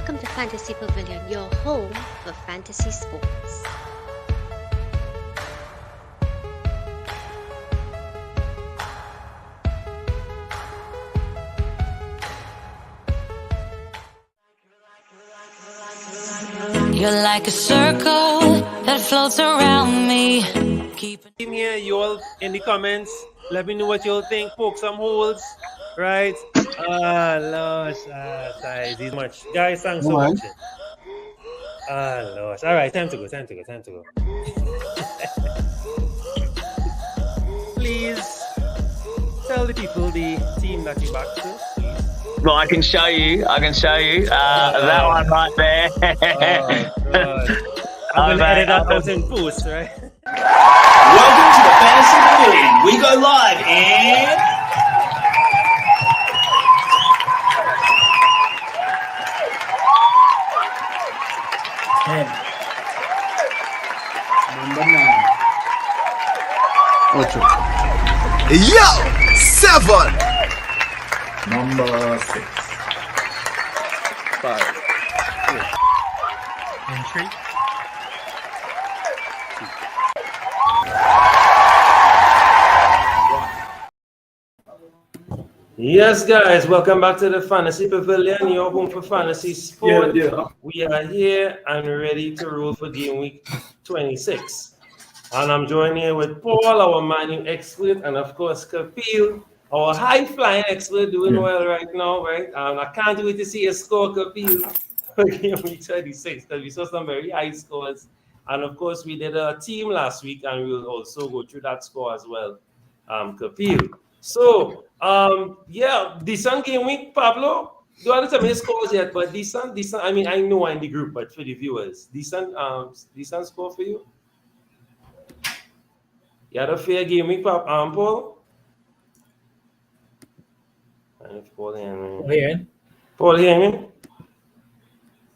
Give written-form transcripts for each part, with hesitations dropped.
Welcome to Fantasy Pavilion, your home for fantasy sports. You're like a circle that floats around me. Team here, you all in the comments. Let me know what you all think. Poke some holes, right? Lord, guys, these much. Guys, thanks for watching. Lord. All right, time to go. Please tell the people the team that you back to, please. Well, I can show you. That one right there. God. I'm going to edit that out in post, right? Welcome to the Fantasy Pavilion. We go live in 10. Number 9. 8. Yo! 7. Number 6. 5. Entry. Yes, guys, welcome back to the Fantasy Pavilion, your home for fantasy sport. Yeah. We are here and ready to roll for game week 26. And I'm joined here with Paul, our Manu expert, and of course, Kapil, our high-flying expert, doing well right now, right? I can't wait to see a score, Kapil, for game week 26, because we saw some very high scores. And of course, we did a team last week, and we'll also go through that score as well, Kapil. So, decent game week, Pablo. Don't have to tell me the scores yet, but decent. I mean, I know I'm in the group, but for the viewers, decent score for you. You had a fair game week, Paul. And if Paul hear me. Paul hear me? I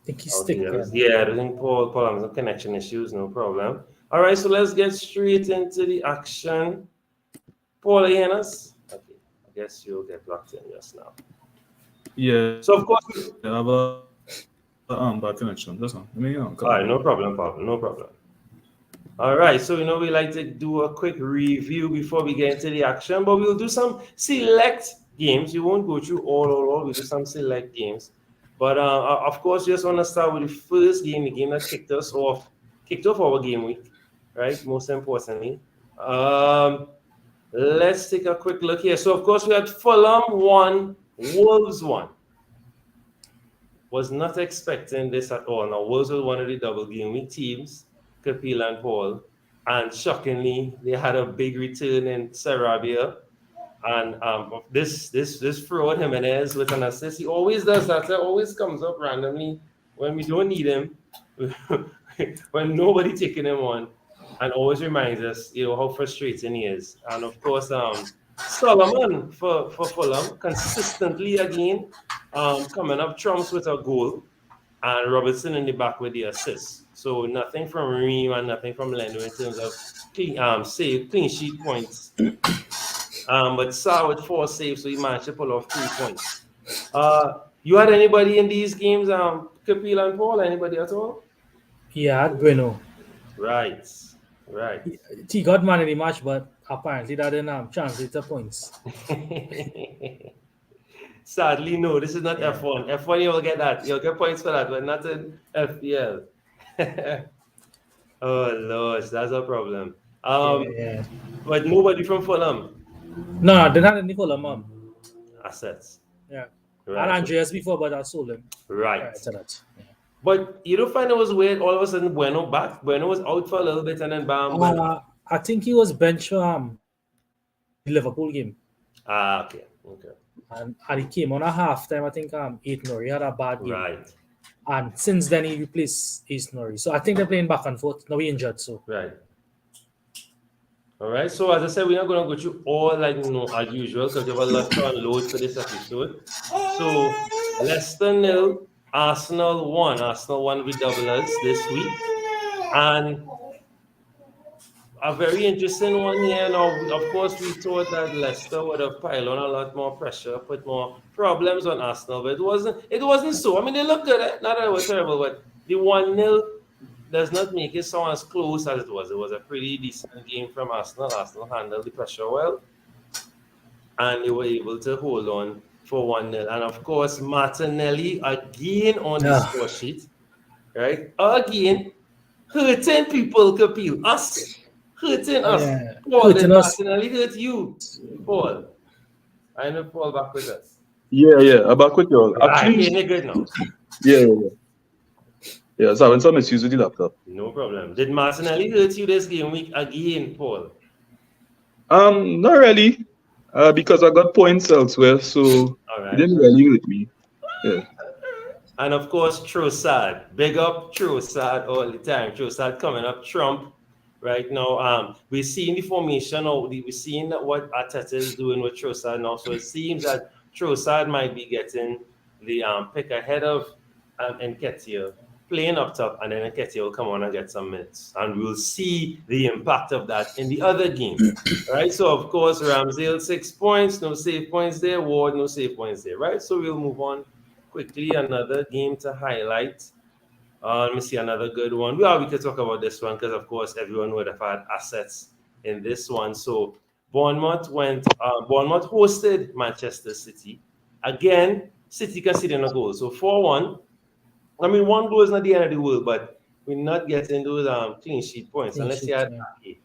think he's sticking. Yeah, I think Paul has some connection issues, no problem. All right, so let's get straight into the action. Paul, hear us? Okay, I guess you'll get locked in just now. Yeah. So of course, I have a bad connection. That's all. All right, no problem, Pablo, no problem. All right, so we like to do a quick review before we get into the action, but we'll do some select games. We won't go through all. We'll do some select games. But of course, just want to start with the first game, the game that kicked off our game week, right? Most importantly. Let's take a quick look here. So, of course, we had Fulham 1, Wolves 1. Was not expecting this at all. Now, Wolves was one of the double game week teams, Kapil and Paul. And shockingly, they had a big return in Sarabia. And this fraud Jimenez with an assist, he always does that. It always comes up randomly when we don't need him, when nobody taking him on. And always reminds us, how frustrating he is. And of course, Solomon for Fulham consistently again coming up trumps with a goal, and Robertson in the back with the assist. So nothing from Reem and nothing from Leno in terms of clean sheet points. But Sa with 4 saves, so he managed to pull off 3 points. You had anybody in these games, Kapil and Paul? Anybody at all? Yeah, Bueno. Right. He got man in the match, but apparently that didn't translate to points. Sadly, no. This is not F1. F1, you'll get that. You'll get points for that, but not in FPL. Oh, Lord, that's a problem. But nobody from Fulham. No, they not any Fulham. Assets. Yeah. Right. And Andreas before, but I sold him. Right. So that. Yeah. But you don't find it was weird all of a sudden Bueno back? Bueno was out for a little bit and then bam. I think he was benched the Liverpool game. Okay. And he came on a half-time, I think 8-0. He had a bad game. Right. And since then, he replaced Ace-Nori. So I think they're playing back and forth. Now he injured, so. Right. All right. So as I said, we're not going to go through all as usual because we have a lot to unload for this episode. So Leicester 0, Arsenal 1. Arsenal won with doublers this week. And a very interesting one here. Now, of course, we thought that Leicester would have piled on a lot more pressure, put more problems on Arsenal, but it wasn't. It wasn't so. I mean, they looked good. Not that it was terrible, but the 1-0 does not make it sound as close as it was. It was a pretty decent game from Arsenal. Arsenal handled the pressure well, and they were able to hold on for 1-0. And of course, Martinelli again on the score sheet, right? Again, hurting people, Kapil. Us. Hurting us. Yeah. Paul, Hurting did us. Martinelli hurt you? Paul. I know Paul back with us. Yeah, I'm back with you all. Actually, you're good now. Yeah. Yeah, so having some issues with the laptop. No problem. Did Martinelli hurt you this game week again, Paul? Not really, because I got points elsewhere, so it didn't really hurt me. Yeah. And of course, Trossard. Big up Trossard all the time. Trossard coming up trump right now. We're seeing the formation, or we're seeing what Arteta is doing with Trossard now. So it seems that Trossard might be getting the pick ahead of Nketiah, playing up top, and then Nketiah will come on and get some minutes. And we'll see the impact of that in the other game. Right? So, of course, Ramsdale 6 points, no save points there. Ward, no save points there. Right? So we'll move on quickly. Another game to highlight. Let me see another good one. We could talk about this one because, of course, everyone would have had assets in this one. So Bournemouth hosted Manchester City. Again, City conceding a goal. So 4-1. I mean, one goal is not the end of the world, but we're not getting those clean sheet points unless you had Ake,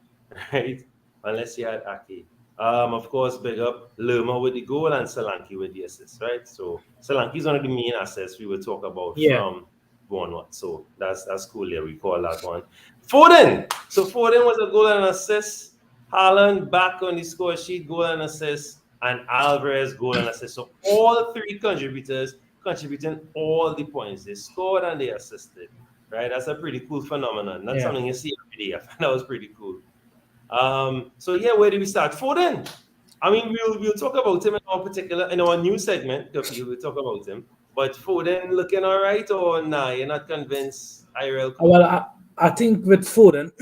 right? Unless you had Ake. Of course, big up Lerma with the goal and Solanke with the assist, right? So Solanke is one of the main assets we will talk about from Bournemouth. So that's cool. Yeah, we call that one. Foden. So Foden was a goal and assist. Haaland back on the score sheet, goal and assist, and Alvarez goal and assist. So all three contributors contributing all the points. They scored and they assisted. Right? That's a pretty cool phenomenon. That's something you see every day. I find that was pretty cool. So yeah, where do we start? Foden. I mean, we'll talk about him in our new segment. We'll talk about him. But Foden looking all right, or nah? You're not convinced? Well, I think with Foden,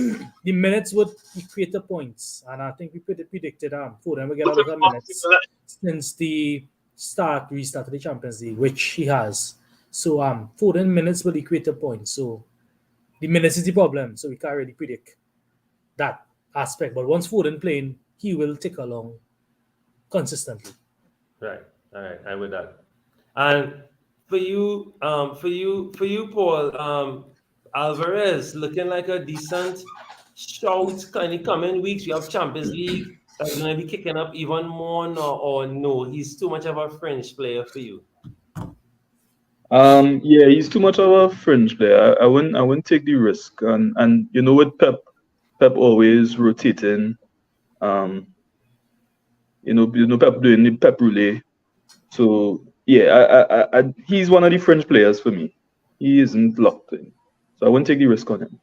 the minutes would equate the points, and I think we predicted Foden will get a lot of minutes since the restart of the Champions League, which he has. So Foden minutes will equate the points. So the minutes is the problem. So we can't really predict that aspect. But once Foden playing, he will tick along consistently. Right. All right. I with that. And for you, Paul, Alvarez looking like a decent shout kind of coming weeks. We have Champions League that's going to be kicking up even more now, or no? He's too much of a fringe player for you. Yeah, he's too much of a fringe player. I wouldn't take the risk. And you know, with Pep always rotating. You know, Pep doing the Pep roulette. So yeah, I he's one of the French players for me. He isn't locked in, so I wouldn't take the risk on him.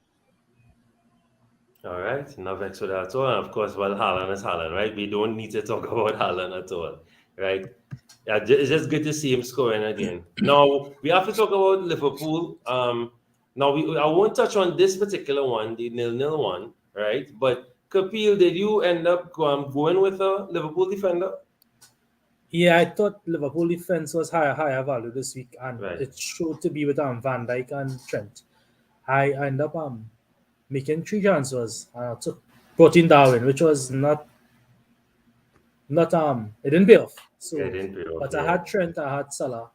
All right, no vex with that at all. And of course, well, Haaland is Haaland, right? We don't need to talk about Haaland at all, right? Yeah, it's just good to see him scoring again. Now we have to talk about Liverpool. Now I won't touch on this particular one, the 0-0 one, right? But Kapil, did you end up going with a Liverpool defender? Yeah, I thought Liverpool defense was higher value this week, and it showed to be with Van Dijk and Trent. I ended up making 3 transfers. I brought in Darwin, which was not it didn't pay off. So, it didn't pay off, but I had Trent, I had Salah,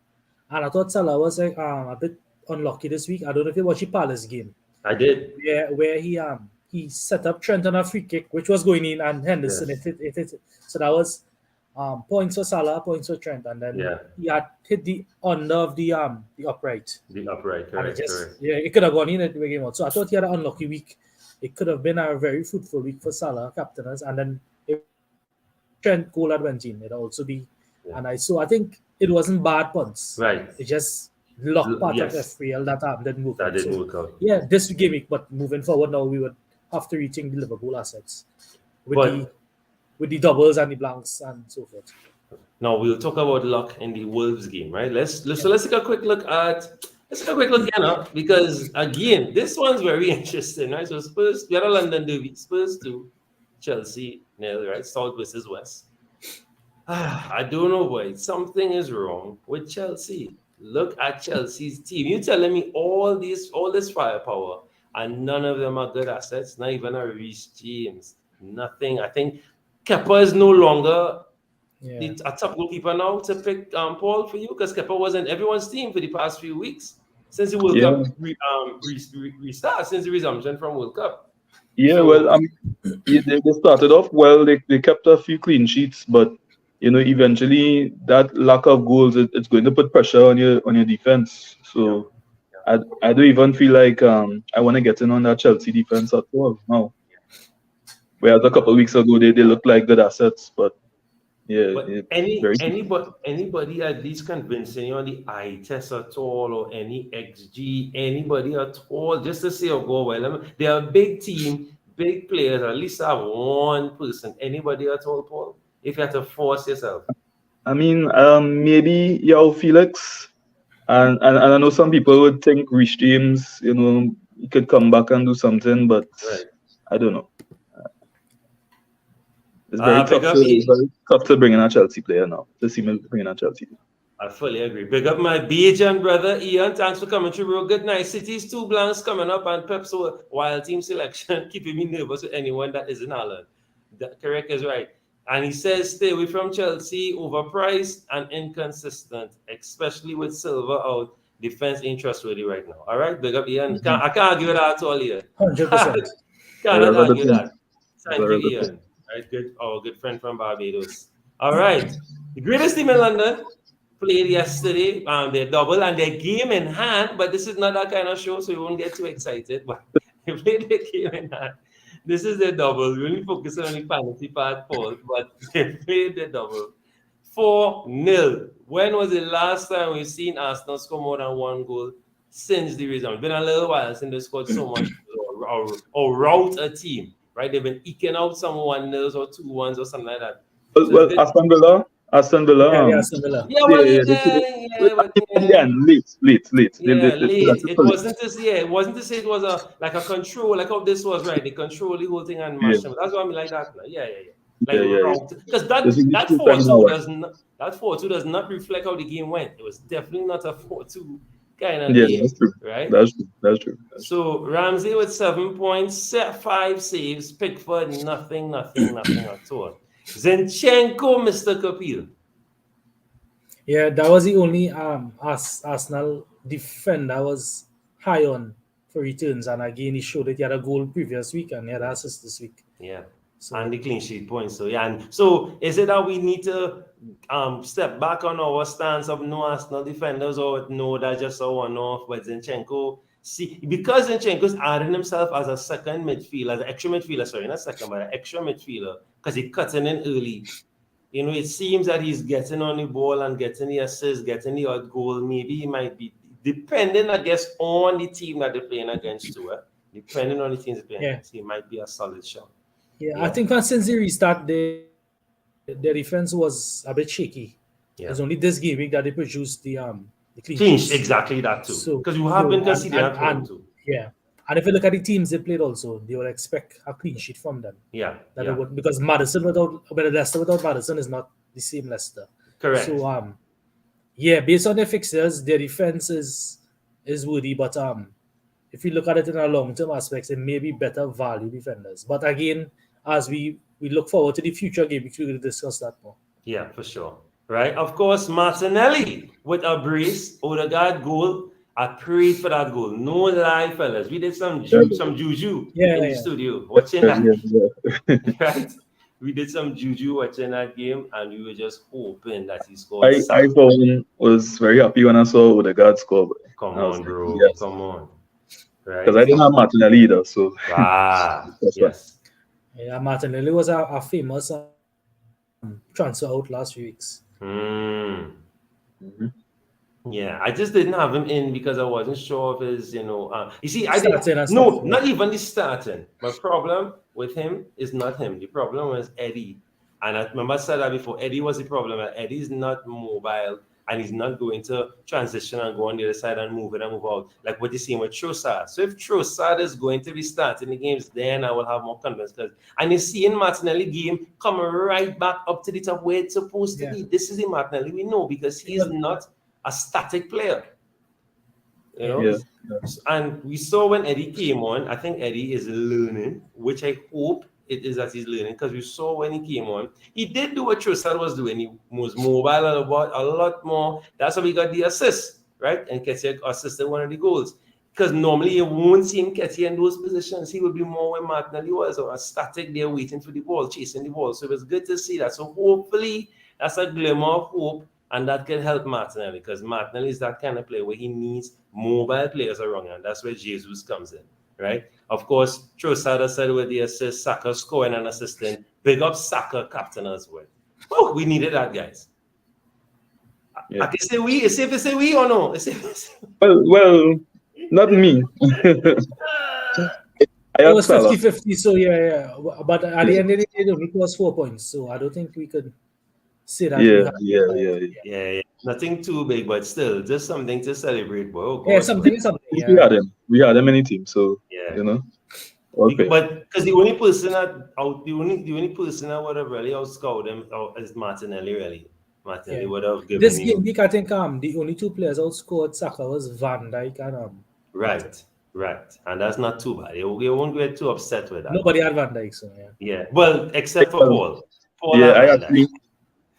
and I thought Salah was a bit unlucky this week. I don't know if you watched the Palace game. I did. Yeah, where he set up Trent on a free kick, which was going in, and Henderson it hit. So that was points for Salah, points for Trent, and then he had hit the under of the upright. The upright, correct. Yeah, it could have gone in at the game out. So I thought he had an unlucky week. It could have been a very fruitful week for Salah, captainers, and then if Trent goal had went in, it'd also be. Yeah. And I think it wasn't bad punts. Right. It just locked part of FPL that didn't work out. That didn't work out. Yeah, this game week, but moving forward now, we would have to rethink the Liverpool assets with the doubles and the blanks and so forth. Now we'll talk about luck in the Wolves game, right? Let's take a quick look at Let's have a quick look, because again, this one's very interesting, right? So Spurs, we had a London derby, Spurs 2, Chelsea 0, right? South versus West. I don't know, boy. Something is wrong with Chelsea. Look at Chelsea's team. You telling me all this firepower, and none of them are good assets. Not even a Reece James. Nothing. I think Kepa is no longer a top goalkeeper now to pick Paul for you, because Kepa was in everyone's team for the past few weeks since the World Cup restart, since the resumption from World Cup. Yeah, So- well, they started off well. They kept a few clean sheets, but eventually that lack of goals, it's going to put pressure on your defense. So I don't even feel like I want to get in on that Chelsea defense at all now. Whereas a couple of weeks ago they looked like good assets, but But anybody at least convincing you on the eye test at all, or any XG, anybody at all, just to say, go well. They're a big team, big players. At least have one person. Anybody at all, Paul? If you had to force yourself. I mean, maybe Felix, and I know some people would think Reece James, he could come back and do something, but I don't know. It's very tough to bring in a Chelsea player now. To see me bring in a Chelsea. I fully agree. Big up my Bajan brother Ian. Thanks for coming through, bro. Good night. City's 2 blanks coming up, and Pep's wild team selection keeping me nervous with anyone that is in Ireland. That correct is right. And he says, stay away from Chelsea, overpriced and inconsistent, especially with Silva out. Defense ain't trustworthy right now. All right, big up Ian. I can't argue with that at all, Ian. 100%. Cannot argue that. Thank you, Ian. Right, our good friend from Barbados. All right, the greatest team in London played yesterday. Their double and their game in hand, but this is not that kind of show, so you won't get too excited. But they played their game in hand. This is their double. We only focus on the fantasy part, Paul, but they played their double. 4-0. When was the last time we've seen Arsenal score more than one goal since the result? It's been a little while since they scored so much or rout a team. Right, they've been eking out some 1-0s or 2-1s or something like that. Well, Aston Villa. Yeah, Aston Villa. Late. Late. It wasn't to say it was a control, like how this was, right? They control the whole thing and mash them. That's why I'm like that. Because that 4-2 does not reflect how the game went. It was definitely not a 4-2 kind of game. That's true. Right? That's true. So Ramsey with 7 points, 5 saves, Pickford, nothing at all. Zinchenko, Mr. Kapil. Yeah, that was the only Arsenal defender I was high on for returns, and again he showed that he had a goal previous week and he had an assist this week. Yeah. And the clean sheet points. So is it that we need to step back on our stance of no Arsenal defenders, or no, that's just a one-off? But Zinchenko, because Zinchenko's adding himself as a second midfielder, as an extra midfielder, sorry, not second, but an extra midfielder, because he's cutting in early. It seems that he's getting on the ball and getting the assist, getting the odd goal. Maybe he might be, depending, I guess, on the team that they're playing against too. Depending on the teams they're playing against, he might be a solid shot. Yeah, I think since the restart, their defense was a bit shaky. Yeah. It's only this game week that they produced the clean sheets. Exactly that too. Because you have been conceding at home too. Yeah. And if you look at the teams they played also, they would expect a clean sheet from them. Yeah. Because Leicester without Maddison is not the same Leicester. Correct. So based on their fixtures, their defense is worthy, but if you look at it in a long-term aspects, it may be better value defenders. But again, as we look forward to the future game, we will discuss that more. Yeah, for sure. Right. Of course, Martinelli with a brace, Odegaard goal. I prayed for that goal. No lie, fellas. We did some juju in the studio watching that. Right? We did some juju watching that game, and we were just hoping that he scored. I was very happy when I saw Odegaard score. Come on, bro. Yes. Come on. Because I didn't have Martinelli either, so yes. Yeah, Martinelli was a famous transfer out last few weeks. Mm-hmm. Yeah, I just didn't have him in because I wasn't sure of his, you see, not even the starting. My problem with him is not him. The problem was Eddie. And I remember I said that before. Eddie was the problem. Eddie's not mobile and he's not going to transition and go on the other side and move it and move out, like what you're seeing with Trossard. So if Trossard is going to be starting the games, then I will have more confidence. And you see in Martinelli game come right back up to the top where it's supposed to be. This is the Martinelli we know, because he is not a static player. You know? Yeah. And we saw when Eddie came on, I think Eddie is learning, which I hope it is that he's learning, because we saw when he came on, he did do what Trossard was doing. He was mobile a lot more. That's how we got the assist, right? And Ketia assisted one of the goals. Because normally you won't see him Ketia in those positions. He would be more where Martinelli was, or a static there waiting for the ball, chasing the ball. So it was good to see that. So hopefully that's a glimmer of hope, and that can help Martinelli, because Martinelli is that kind of player where he needs mobile players around him, and that's where Jesus comes in, right? Of course, Trossard said with the assist, Saka scoring and assisting. Big up Saka, captain as well. Oh, we needed that, guys. Yeah. I can say we. It's safe to say we or no? It's safe to say. Well, not me. It was 50-50, so yeah. But at the end of the day, it only cost 4 points, so I don't think we could say that. Yeah. Nothing too big, but still, just something to celebrate. Bro. Yeah, something. Yeah. We had them in the team, so you know. Okay. But because the only person that would have really outscored him is Martinelli. Really, Martinelli would have given this game week. I think the only two players outscored Saka was Van Dijk and Right, and that's not too bad. You won't get too upset with that. Nobody had Van Dijk, so yeah. Well, except for Paul. Yeah, I actually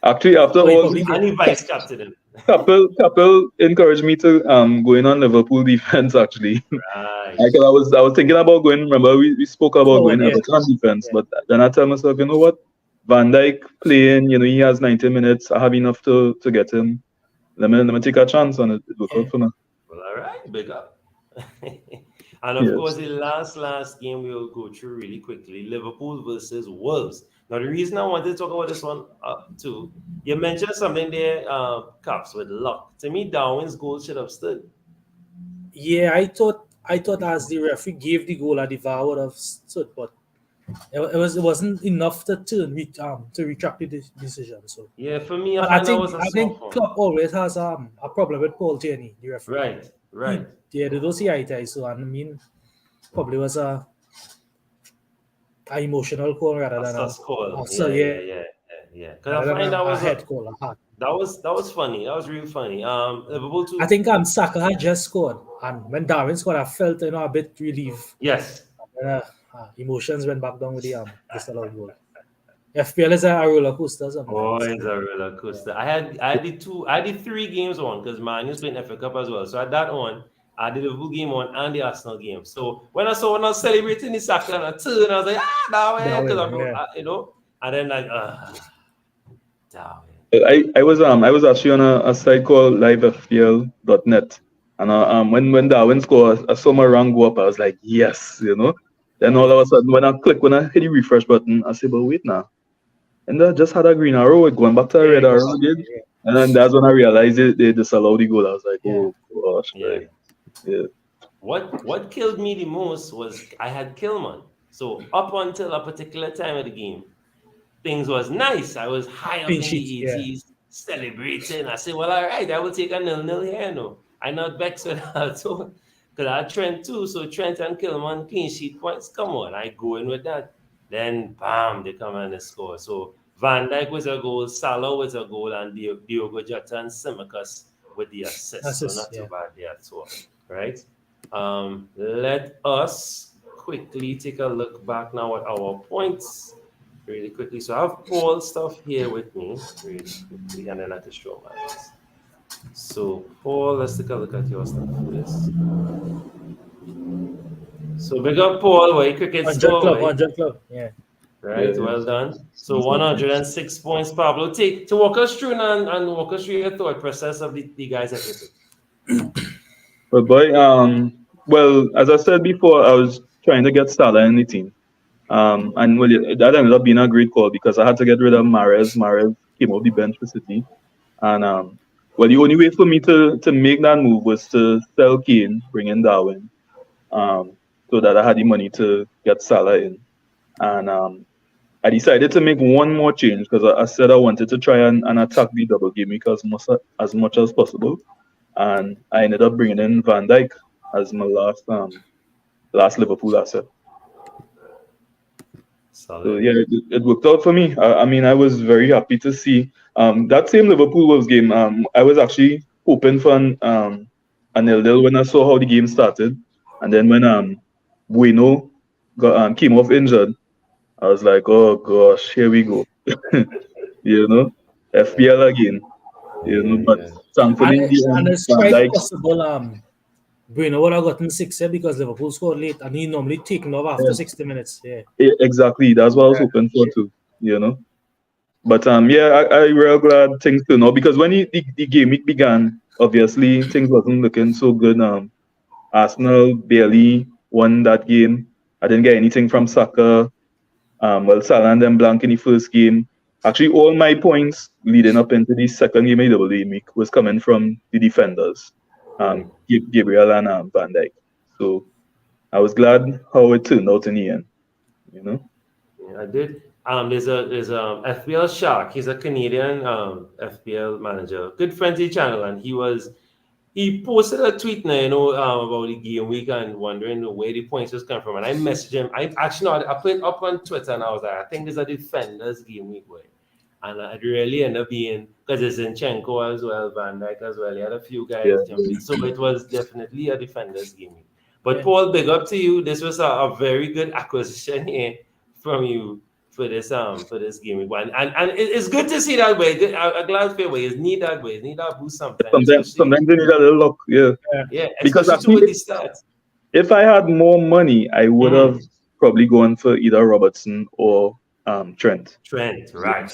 after all, and he vice captain. Couple encouraged me to go in on Liverpool defense actually. Right. I was thinking about going. Remember we spoke about going on defense, but then I tell myself, you know what, Van Dijk playing, you know, he has 90 minutes. I have enough to get him. Let me take a chance on it. It worked out for me. Well, all right, big up. And of course, the last game we will go through really quickly: Liverpool versus Wolves. Now, the reason I wanted to talk about this one too, you mentioned something there, Caps, with luck. To me, Darwin's goal should have stood. Yeah, I thought as the referee gave the goal, the VAR would have stood, but it wasn't enough to retract the decision. So yeah, for me, I think Klopp always has a problem with Paul Tierney, the referee. Right. They don't see eye to eye, so I mean, probably was a emotional call rather than a call. Yeah. Because I find that was a head call. That was funny. That was really funny. Liverpool too. I think Saka had just scored, and when Darwin scored, I felt a bit relieved. Yes. Emotions went back down with the disallowed goal. FPL is a roller coaster. It's a roller coaster. I had the 3 games on because Man U's playing FA Cup as well. So at that one, I did the Liverpool game on and the Arsenal game. So when I was celebrating the Saka and I turned, I was like, because and then like, I was actually on a site called livefpl.net, and when Darwin scored, I saw my rank go up. I was like, yes, you know. Then all of a sudden, when I hit the refresh button, I said, but wait now. And I just had a green arrow going back to a red arrow again. And then that's when I realized they disallowed the goal. I was like, oh gosh. Yeah. What killed me the most was I had Kilman. So up until a particular time of the game, things was nice. I was high up in the 80s, celebrating. I said, well, all right, I will take a 0-0 here. No, I'm not vexed with that. So, because I had Trent too. So Trent and Kilman clean sheet points. Come on, I go in with that. Then, bam, they come and they score. So Van Dijk was a goal, Salah was a goal, and Diogo Jota and Tsimikas with the assist. So not too bad there at all, right? Let us quickly take a look back now at our points really quickly. So I have Paul's stuff here with me really quickly, and then I can show mine. So Paul, let's take a look at your stuff first. So big up Paul, where cricket score. 100 club, yeah. Right, well done. So 106 points, Pablo. To walk us through and walk us through your thought process of the guys at it. But boy, well, as I said before, I was trying to get Salah in the team. And well, that ended up being a great call because I had to get rid of Mahrez. Mahrez came off the bench for City. And well, the only way for me to make that move was to sell Kane, bring in Darwin, so that I had the money to get Salah in. And I decided to make one more change because I said I wanted to try and attack the double game week as much as possible, and I ended up bringing in Van Dijk as my last Liverpool asset. So Solid. yeah, it worked out for me. I mean, I was very happy to see that same Liverpool Wolves game. I was actually hoping for a 0-0 when I saw how the game started, and then when Bueno came off injured, I was like, oh gosh, here we go. You know, FPL again. You know, but Yeah. thankfully in the And end, it's Van quite Dijk, possible Bruno would have gotten 6 here because Liverpool scored late and he normally taken off after yeah, 60 minutes. Yeah. exactly. That's what I was hoping for too. You know. But yeah, I real glad things turned out because when the game week began, obviously things wasn't looking so good. Arsenal barely won that game. I didn't get anything from Saka. Well, Salah and them blank in the first game. Actually, all my points leading up into the second game of the game week was coming from the defenders, Gabriel and Van Dijk. So I was glad how it turned out in the end. You know. Yeah, I did. There's a FPL Shark. He's a Canadian FPL manager, good friend to the channel, and he posted a tweet now, about the game week and wondering where the points was coming from. And I messaged him. I actually no, I put it up on Twitter and I was like, I think there's a defenders game week way. And it really ended up being because it's Zinchenko as well, Van Dijk as well. He had a few guys Yeah. jumping. So it was definitely a defenders game week. But Yeah. Paul, big up to you. This was a very good acquisition here from you for this game week one. And it's good to see that way. I'm glad for way. It's need that way. It's need that boost sometimes. Sometimes they need a little luck. Yeah. Yeah, Because especially with these stats. if I had more money, I would have probably gone for either Robertson or Trent. Trent, right.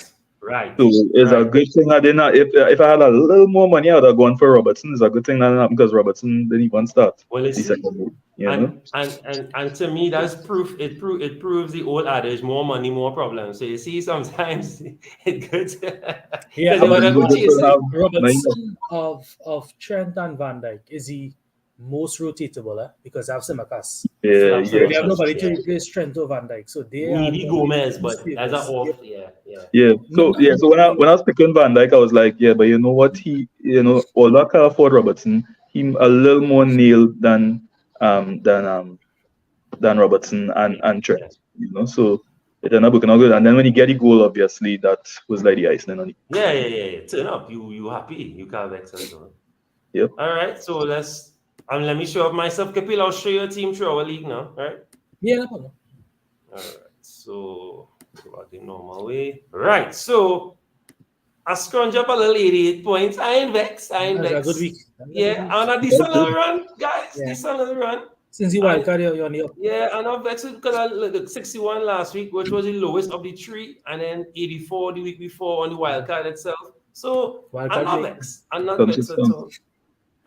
So it's a good thing I didn't. If I had a little more money, I would have gone for Robertson. It's a good thing that didn't happen because Robertson didn't even start Well, the second game. You know? And to me, that's proof. It proves the old adage: more money, more problems. So you see, sometimes it's good. Yeah, You wanna go chase it. Robertson of Trent and Van Dijk is he most rotatable, because I have Simacas. Yeah, So yeah. they have nobody to replace Trent or Van Dijk. So they Needy are Gomez, but as an off, yeah. Yeah. So when I was picking Van Dijk, I was like, yeah, but you know what? Although I can afford Robertson, he a little more nailed than Robertson and Trent. You know, so it ended up working out good. And then when he get the goal, obviously that was like the icing on it. Yeah. Turn up. You happy? You can't vex us. Yep. All right. So let me show up myself. Kapil, I'll show you a team through our league now. All right. Yeah, no problem. All right. So go back the normal way. Right. So I scrunch up a little 88 points. I ain't vex. That's a good week. Yeah, and a decent little run, guys. Yeah. Decent little run. Since you wild card, you're on the up. Yeah, and I'm vexed because I look 61 last week, which was the lowest of the three, and then 84 the week before on the wild card itself. So I'm not vexed. I'm not vexed at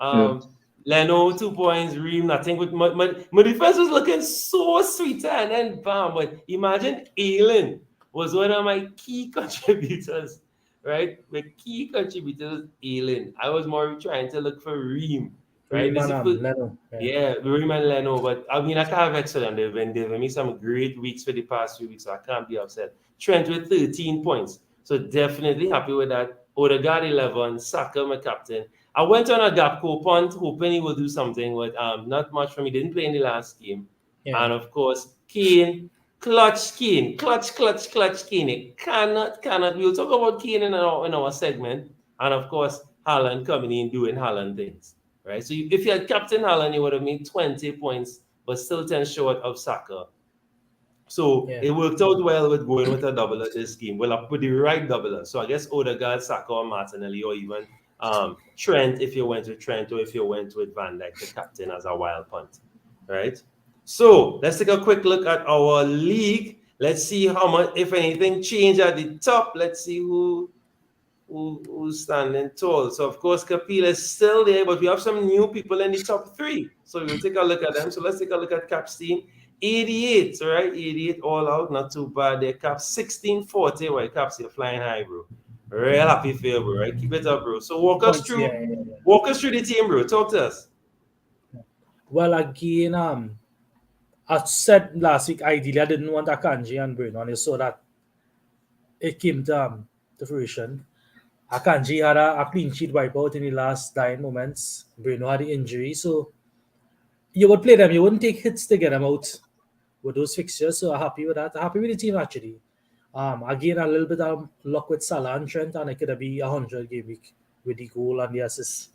all. Leno 2 points, Reem nothing. With my defense was looking so sweet, and then bam. But imagine Aylin was one of my key contributors, right? My key contributors, Aylin. I was more trying to look for Reem. Right, Leno. Yeah, Reem and Leno, but I mean, I can't vex for them. They've given me some great weeks for the past few weeks, so I can't be upset. Trent with 13 points, so definitely happy with that. Odegaard 11, Saka my captain. I went on a Gapco punt, hoping he will do something, but not much for me. Didn't play in the last game, and of course, Kane, clutch Kane. It cannot. We'll talk about Kane in our segment, and of course, Haaland coming in doing Haaland things. Right, so if you had Captain Haaland, you would have made 20 points, but still 10 short of Saka. So it worked out well with going with a doubler this game. Well, I put the right doubler. So I guess Odegaard, Saka, or Martinelli, or even Trent if you went with Trent, or if you went with Van Dijk, the captain, as a wild punt. Right. So let's take a quick look at our league. Let's see how much, if anything, changed at the top. Let's see who's standing tall. So of course Kapil is still there, but we have some new people in the top 3. So we'll take a look at them. So let's take a look at Cap's team. 88, all right? 88 all out, not too bad there. Cap 1640. Well, Caps, you're flying high, bro. Real happy for you, bro, right? Keep it up, bro. So walk us through the team, bro. Talk to us. Well, again, I said last week ideally I didn't want Akanji and Bruno, and you saw that it came to fruition. Akanji had a clean sheet wipeout in the last dying moments. Bruno had the injury, so you would play them. You wouldn't take hits to get them out with those fixtures. So I'm happy with that. I'm happy with the team actually. Again, a little bit of luck with Salah and Trent, and it could be 100 game week with the goal and the assist.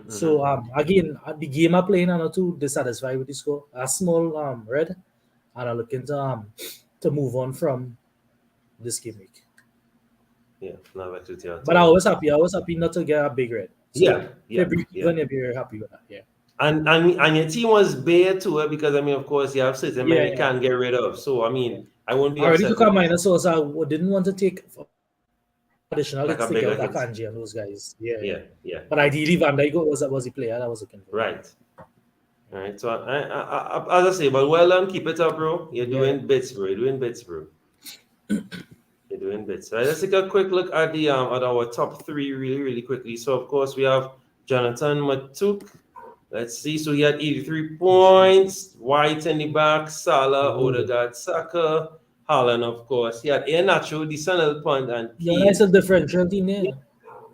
So again, the game I'm playing, I'm not too dissatisfied with the score. A small red, and I'm looking to move on from this game week. Yeah, not back to the But I was happy. I was happy not to get a big red. So Yeah, yeah, if yeah. you're very happy with that. Yeah. And your team was bare to it because I mean, of course, you have certain men you Yeah. can't get rid of. So I mean, I won't be I already upset. took a minus, so I didn't want to take additional Like hits a to bigger get hit. Akanji and those guys. Yeah. Yeah. But ideally, Van Dijk was the player that I was looking for. Right. All right. So I, as I say, but well done. Keep it up, bro. You're doing bits, bro. You're doing bits, bro. You're doing bits. Right. Let's take a quick look at the at our top three really quickly. So of course we have Jonathan Matuk. Let's see. So he had 83 points. White in the back. Salah, Odegaard, Saka, Haaland, of course. He had Iheanacho, the Sunil punt, and Yeah, Keane. nice and differential team there.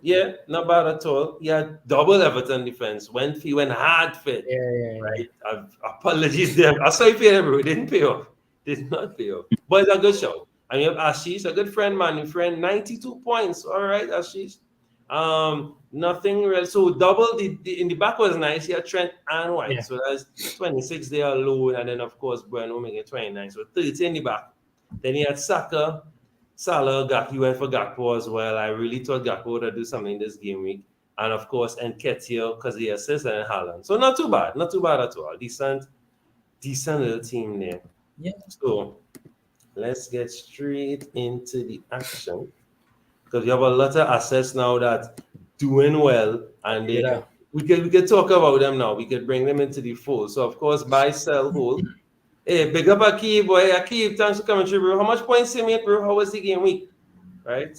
Yeah, not bad at all. He had double Everton defense. Went hard fit. Yeah. Right. Apologies there. I saw you pay them, bro. It didn't pay off. Did not pay off. But it's a good show. And you have Ashish, a good friend, man. Your friend, 92 points. All right, Ashish. Nothing real. So double the in the back was nice. He had Trent and White. Yeah. So that's 26 there alone. And then of course Bueno making 29. So 30 in the back. Then he had Saka, Salah, he went for Gakpo as well. I really thought Gakpo would do something this game week. And of course Nketiah because he assists and Haaland. So not too bad at all. Decent little team there. Yeah. So let's get straight into the action. Because you have a lot of assets now that doing well, and we could talk about them now. We could bring them into the fold. So of course, buy, sell, hold. Hey, big up Akib, boy. Akib, thanks for coming through, bro. How much points you made, bro? How was the game week? Right?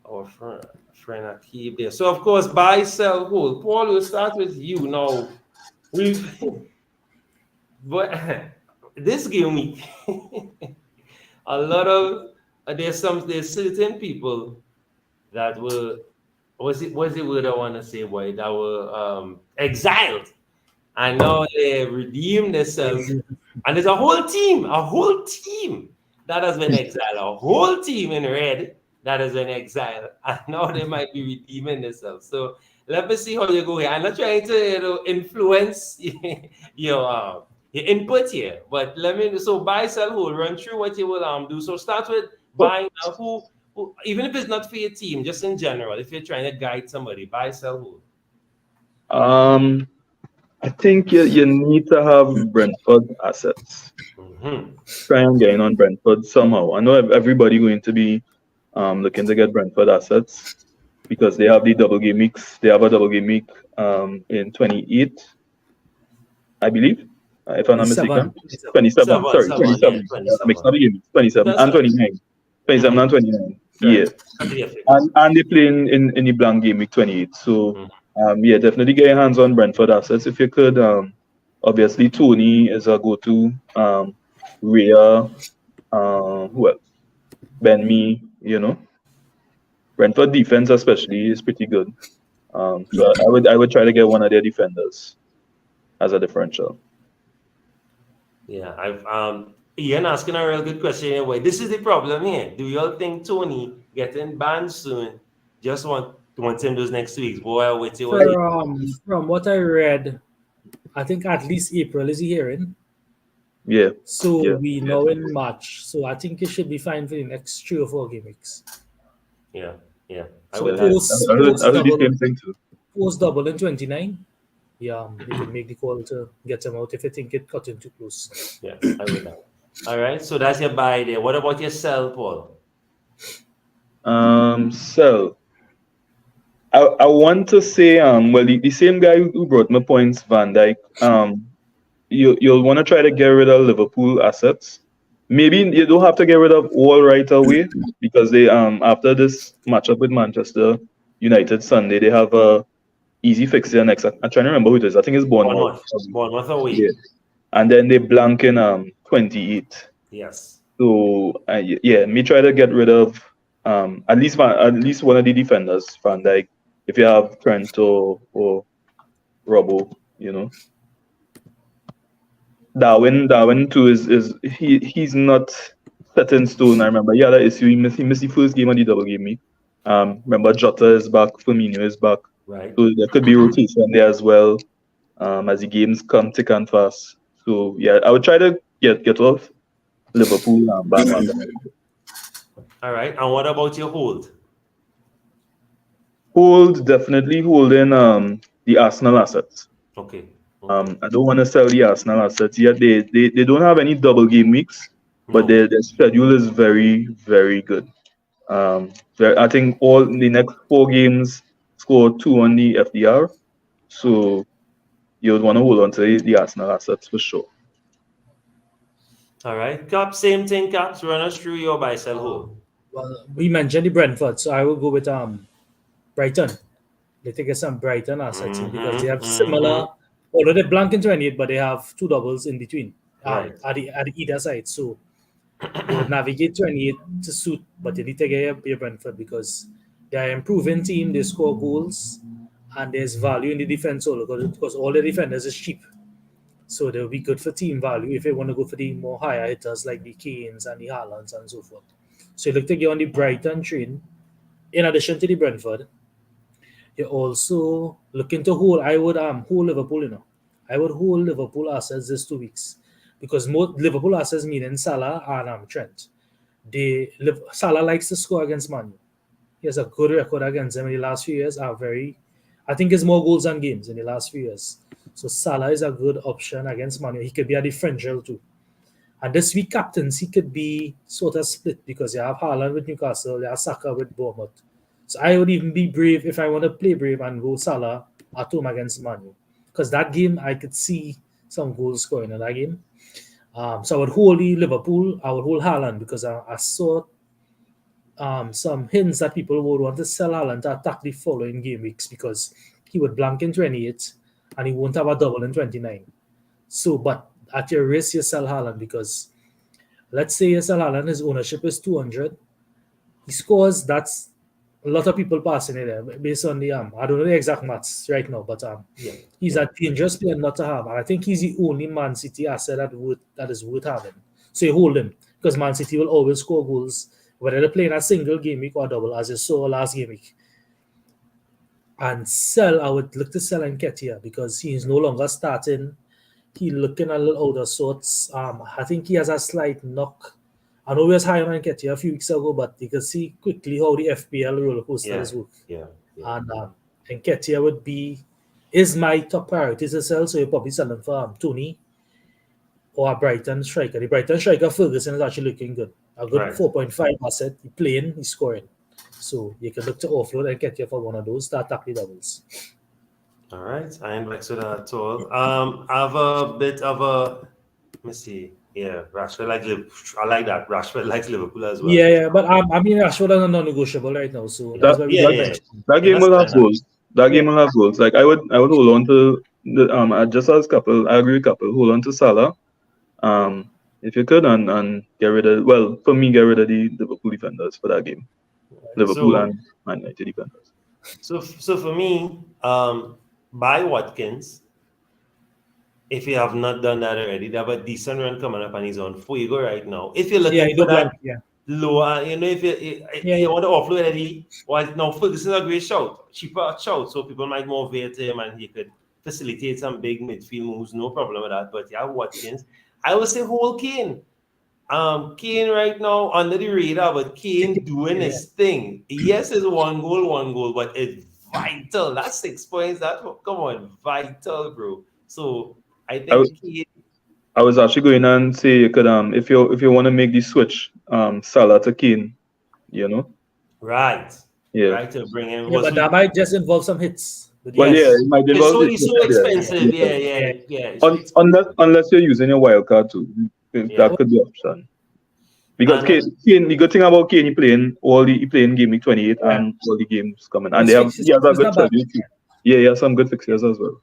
Our friend Akib there. So of course, buy, sell, hold. Paul, we'll start with you now. But this game week, a lot of there's certain people that were what's the word I want to say, boy, that were exiled, and now they redeemed themselves. And there's a whole team that has been exiled, a whole team in red that has been exiled, and now they might be redeeming themselves. So let me see how you go here. I'm not trying to influence your input here, but let me buy, sell, hold, run through what you will do. So start with buying who even if it's not for your team, just in general, if you're trying to guide somebody, buy, sell, hold. I think you need to have Brentford assets. Try and get in on Brentford somehow. I know everybody going to be looking to get Brentford assets because they have the double game weeks. They have a double game week in 28, I believe. If I'm not mistaken. 27. Sorry, 27. Mixed up the game. 27 and 29. 27 and 29. Yeah. And they play in the blank game week 28. So definitely get your hands on Brentford assets if you could. Obviously Tony is a go-to. Rhea, who else? Ben Mee, Brentford defense especially is pretty good. So I would try to get one of their defenders as a differential. Yeah, Ian asking a real good question anyway. This is the problem here. Do you all think Tony getting banned soon? Just want him those next 2 weeks. Boy, wait till from what I read, I think at least April is he hearing. Yeah. So we know in March. So I think it should be fine for the next 3 or 4 game weeks. Yeah. I heard the same thing too. Post double in 29. Yeah, you can make the call to get him out if you think it got in too close. Yeah, I would have. All right, so that's your buy there. What about your sell, Paul? Sell. I want to say, the same guy who brought my points, Van Dijk. You'll want to try to get rid of Liverpool assets. Maybe you don't have to get rid of all right away because they after this matchup with Manchester United Sunday, they have a easy fixture next. I'm trying to remember who it is. I think it's Bournemouth. Bournemouth away. Yeah. And then they blank in 28. Yes. So me try to get rid of at least one of the defenders, Van Dijk. If you have Trent or Robbo, Darwin too is he's not set in stone. I remember he had an issue. He missed the first game of the double game week. Remember Jota is back, Firmino is back. Right. So there could be rotation there as well. As the games come thick and fast. So yeah, I would try to get off Liverpool bandwagon. All right. And what about your hold? Definitely holding the Arsenal assets. Okay. I don't want to sell the Arsenal assets yet. They don't have any double game weeks, but their schedule is very, very good. I think all the next 4 games score 2 on the FDR. So you would want to hold on to the Arsenal assets for sure. All right. Cap, same thing, Caps. Run us through your buy sell hold. Well, we mentioned the Brentford, so I will go with Brighton. They take some Brighton assets in because they have similar, although they're blank in 28, but they have 2 doubles in between at the either side. So they would navigate 28 to suit, but they need to get your Brentford because they are improving team, they score goals, and there's value in the defense also because all the defenders is cheap. So they'll be good for team value if they want to go for the more higher hitters like the Kanes and the Haalands and so forth. So you look to get on the Brighton train. In addition to the Brentford, you're also looking to hold. I would hold Liverpool. I would hold Liverpool assets this 2 weeks because more Liverpool assets meaning Salah and Trent. Salah likes to score against Man U. He has a good record against them in the last few years. I think it's more goals than games in the last few years. So Salah is a good option against Man U. He could be a differential too. And this week, captaincy could be sort of split because you have Haaland with Newcastle, you have Saka with Bournemouth. So I would even be brave if I want to play brave and go Salah at home against Man U. Because that game, I could see some goals scoring in that game. So I would hold Liverpool. I would hold Haaland because I saw some hints that people would want to sell Haaland to attack the following game weeks because he would blank in 28 and he won't have a double in 29. So, but at your risk, you sell Haaland because let's say you sell Haaland, his ownership is 200. He scores, that's a lot of people passing it there based on the, I don't know the exact maths right now, but he's a dangerous player not to have. And I think he's the only Man City asset that is worth having. So you hold him because Man City will always score goals, whether they're playing a single game week or double, as you saw last game week. And sell, I would look to sell Nketiah because he is no longer starting. He looking a little out of sorts. I think he has a slight knock. I know we was high on Nketiah a few weeks ago, but you can see quickly how the FPL roller coasters work. Yeah. And Nketiah is my top priority to sell, so you're probably selling for Tony or a Brighton striker. The Brighton striker Ferguson is actually looking good. A good 4.5 asset. He's playing, he's scoring. So you can look to offload Nketiah for one of those, start tackling doubles. All right, I ain't vexed with that at all. I have a bit of a, let me see. Yeah, Rashford likes Liverpool. I like that. Rashford likes Liverpool as well. Yeah, but I mean Rashford is non-negotiable right now, so that's why we that game will have goals. That game will have goals. Like I would hold on to the just as couple. I agree with couple. Hold on to Salah, if you could, and get rid of. Well, for me, get rid of the Liverpool defenders for that game. Liverpool and Man United defenders. So for me, buy Watkins. If you have not done that already, they have a decent run coming up and he's on Fuego right now. If you're looking for that lower, if you want to offload Eddie, well, now Ferguson is a great shout, cheaper shout, so people might motivate him and he could facilitate some big midfield moves, no problem with that. But yeah, Watkins. I would say hold Kane. Kane right now under the radar, but Kane doing his thing. Yes, it's one goal, but it's vital. That's 6 points. Come on, vital, bro. So I think I was actually going and say you could if you want to make the switch, Salah to Kane, Right. Yeah. Right to bring him. Yeah, but that might just involve some hits. Well, it might involve. It's so expensive. Yeah. Unless you're using your wild card too, that could be an option. Because Kane, the good thing about Kane, he playing game week 28 and all the games coming, and he has a good schedule too. Yeah, he has some good fixtures as well.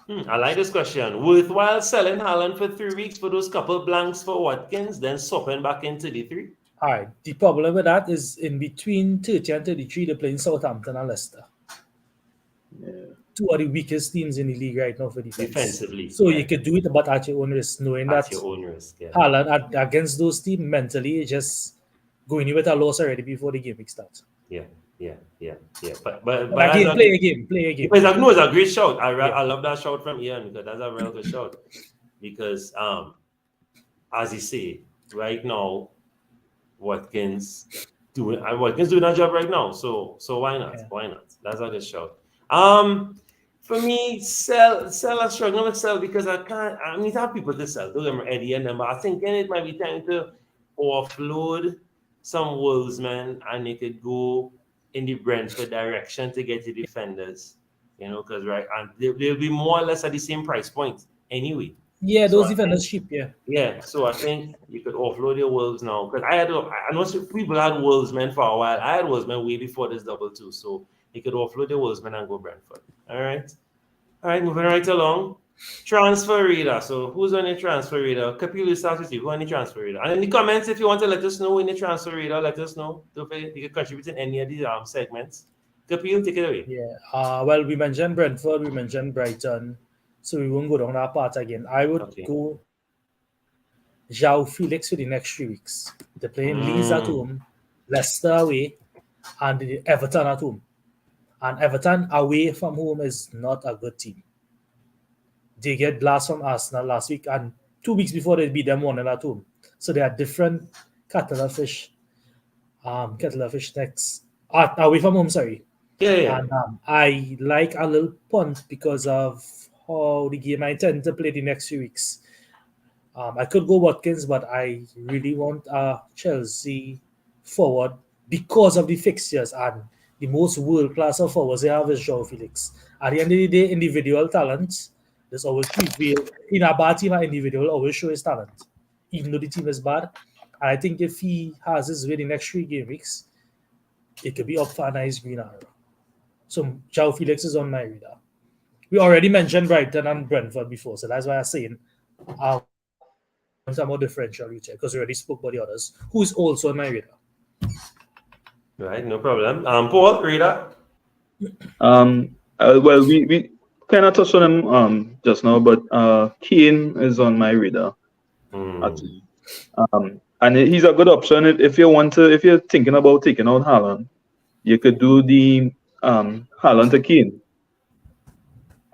I like this question. Worthwhile selling Haaland for 3 weeks for those couple blanks for Watkins, then swapping back into the 3? All right. The problem with that is in between 30 and 33, they're playing Southampton and Leicester. Two of the weakest teams in the league right now for defense. Defensively. So you could do it, but at your own risk, knowing At that your own risk. Yeah. Haaland against those teams mentally just going in with a loss already before the game week starts. Yeah. But Again, play a game. Because I know it's a great shout. I love that shout from Ian because that's a real good shout. Because as you say, right now, Watkins doing that job right now. So why not? Yeah. Why not? That's a good shout. For me, sell. I'm struggling with sell because I can't. I need to have people to sell. Don't get me Eddie and them, but I think it might be time to offload some Wolves, man, and they could go in the Brentford direction to get the defenders, because and they'll be more or less at the same price point anyway. Yeah, those defenders cheap. Yeah, so I think you could offload your Wolves now because I know some people had Wolves men for a while. I had Wolves men way before this double too, so you could offload your Wolves men and go Brentford. All right, moving right along. Transfer reader. So who's on the transfer reader? Kapil, start with you. Who on the transfer reader? And in the comments, if you want to let us know in the transfer reader, let us know. You can contribute in any of these segments. Kapil, take it away. Yeah. Well, we mentioned Brentford, we mentioned Brighton, so we won't go down that part again. I would go João Felix for the next 3 weeks. They're playing Leeds at home, Leicester away, and Everton at home. And Everton away from home is not a good team. They get blast from Arsenal last week, and 2 weeks before they beat them 1-0 at home. So they are different kettle of fish next. Away from home, sorry. Yeah. And I like a little punt because of how the game I intend to play the next few weeks. I could go Watkins, but I really want a Chelsea forward because of the fixtures, and the most world-class of forwards they have is João Felix. At the end of the day, individual talent, there's always prevail. In a bad team, an individual always show his talent, even though the team is bad. And I think if he has his way the next 3 game weeks, it could be up for a nice green arrow. So João Felix is on my radar. We already mentioned Brighton and Brentford before, so that's why I'm saying some more differential reach because we already spoke about the others, who is also on my radar. Right, no problem. Paul, radar. Well, we kind of touched on him just now, but Kane is on my radar. Actually. And he's a good option if you're thinking about taking out Haaland, you could do the Haaland to Kane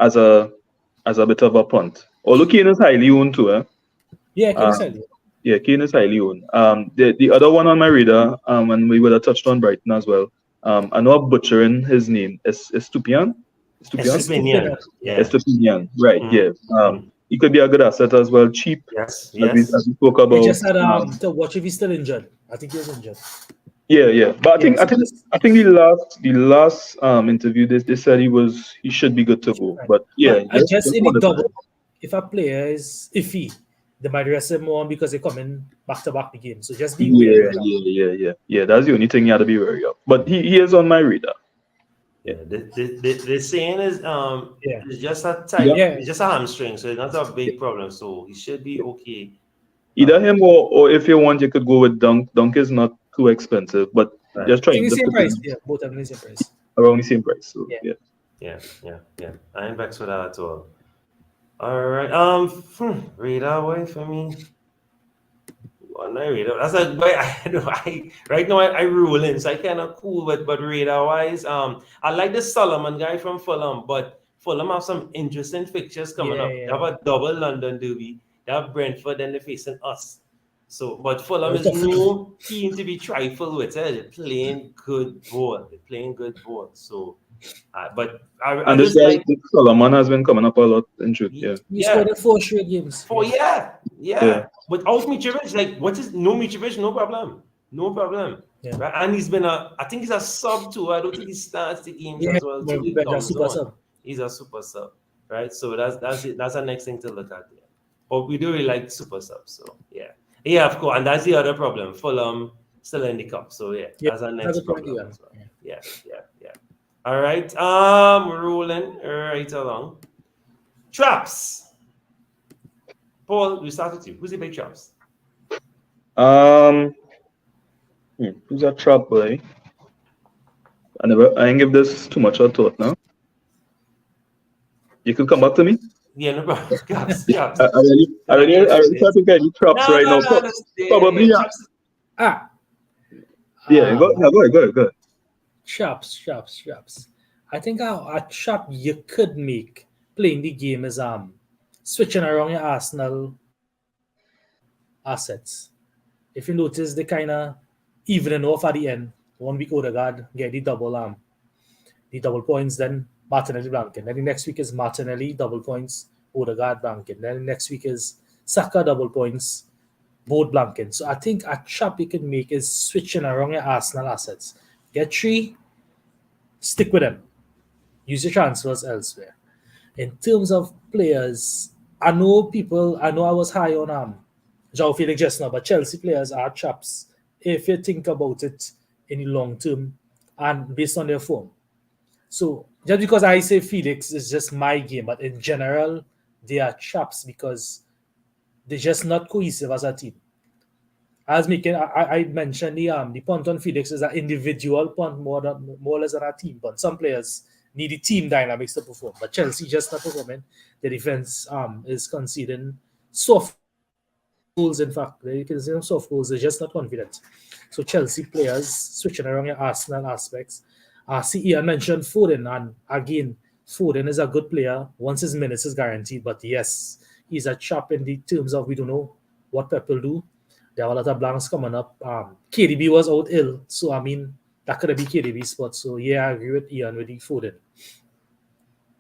as a bit of a punt. Although Kane is highly owned too, eh? Yeah, Kane is highly owned. Yeah, Kane is highly owned. The other one on my radar, and we would have touched on Brighton as well. I know I'm butchering his name. Estupiñán? Estupiñán. Right, yeah. He could be a good asset as well, cheap. Yes. As we spoke about. We just had to watch if he's still injured. I think he was injured. Yeah. But I think the last interview they said he should be good to go. But yeah, I just in the double, if a player is iffy, they might rest him on because they come in back-to-back the game. So just be wary. Yeah. That's the only thing you have to be wary of. But he is on my radar. Yeah, the saying is it's just a tight, it's just a hamstring, so it's not a big problem. So he should be okay. Either him or if you want, you could go with Dunk. Dunk is not too expensive, but just trying the same price. Yeah, both have the same price. Around the same price. So yeah. I ain't vexed with that at all. All right. Radar away for me. That's right now I rule in, so I kind of cool, but radar wise, I like the Solomon guy from Fulham, but Fulham have some interesting fixtures coming up. They have a double London derby. They have Brentford, and they're facing us. So, but Fulham is no team to be trifled with. They're playing good ball. So, but I just like Solomon has been coming up a lot in truth. He scored in 4 straight games. Yeah. Without Mitrovic, no Mitrovic, no problem. Yeah. Right? And he's been I think he's a sub too. I don't think he starts the games as well. He's a super sub, right? So that's it. That's the next thing to look at there. But we do really like super subs, so yeah, of course. And that's the other problem. Fulham still in the cup, so that's our next problem as well. Yeah. All right, we're rolling right along. Traps. Paul, we start with you. Who's the big traps? Who's that trap boy? I didn't give this too much of thought now. You could come back to me? Yeah, no problem. Traps. Traps. I really can't think of any traps right now. Probably, yeah. Yeah, go ahead. Traps. I think a trap you could make playing the game is switching around your Arsenal assets. If you notice, they kind of evening off at the end. 1 week Odegaard get the double points, then Martinelli Blanken. Then the next week is Martinelli double points, Odegaard Blanken. Then the next week is Saka double points, both Blanken. So I think a trap you can make is switching around your Arsenal assets. Get 3, stick with them. Use your transfers elsewhere. In terms of players, I know I was high on João Felix just now, but Chelsea players are traps if you think about it in the long term and based on their form. So just because I say Felix is just my game, but in general, they are traps because they're just not cohesive as a team. I mentioned the punt on Felix is an individual punt more or less than a team punt. Some players need the team dynamics to perform, but Chelsea just not performing. The defense is conceding soft goals. In fact, they can see them soft goals. They're just not confident. So Chelsea players switching around your Arsenal aspects. See, Ian mentioned Foden, and again, Foden is a good player once his minutes is guaranteed. But yes, he's a chap in the terms of we don't know what Pep will do. There are a lot of blanks coming up. KDB was out ill, so I mean that could have been KDB's spot. So yeah, I agree with Ian with the Foden.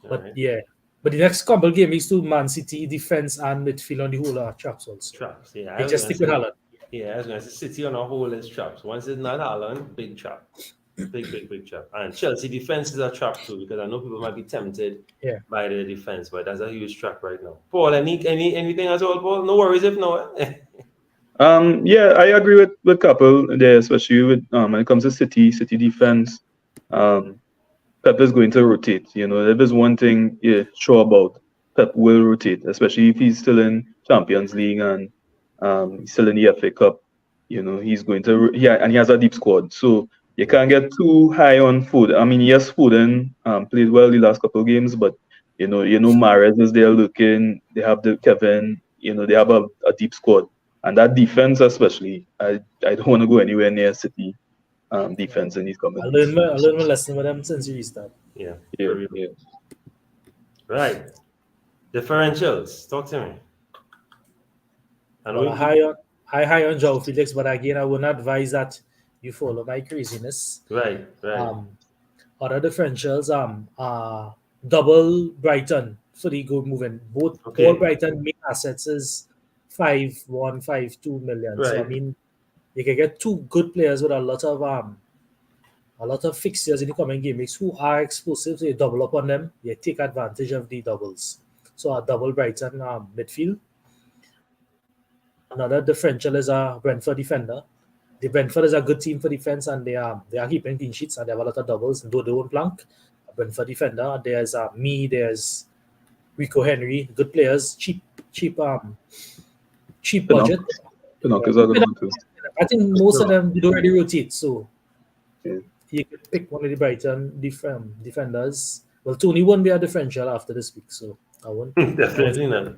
But but the next couple game is to Man City defense and midfield on the whole are traps also. Traps, yeah. They just stick with Haaland. Yeah, I was going to say City on a whole is traps. Once it's not Haaland, big trap. Big trap. And Chelsea defense is a trap too, because I know people might be tempted by the defense, but that's a huge trap right now. Paul, anything at all, Paul? No worries if no. Yeah, I agree with Couple there, especially with when it comes to City defense. Pep is going to rotate. You know, if there's one thing sure about, Pep will rotate, especially if he's still in Champions League and he's still in the FA Cup. You know, he's going to and he has a deep squad, so you can't get too high on Foden. I mean, yes, Foden played well the last couple of games, but you know, Mahrez is there looking. They have the Kevin. You know, they have a deep squad, and that defense especially. I don't want to go anywhere near City defense in these coming. I learned my lesson with them since you restart. Yeah. Right. Differentials. Talk to me. High on João Felix, but again, I would not advise that you follow my craziness. Right. Other differentials, double Brighton for the good moving. All Brighton main assets is 5.152 million. Right. So I mean, you can get 2 good players with a lot of fixtures in the coming game weeks who are explosive. So you double up on them, you take advantage of the doubles. So a double Brighton midfield. Another differential is a Brentford defender. The Brentford is a good team for defense, and they are keeping clean sheets, and they have a lot of doubles. Though they won't blank, a Brentford defender. There's there's Rico Henry, good players, cheap budget. I think most of them did already rotate, so you could pick one of the Brighton defenders. Well, Tony won't be a differential after this week, so I won't. Definitely not.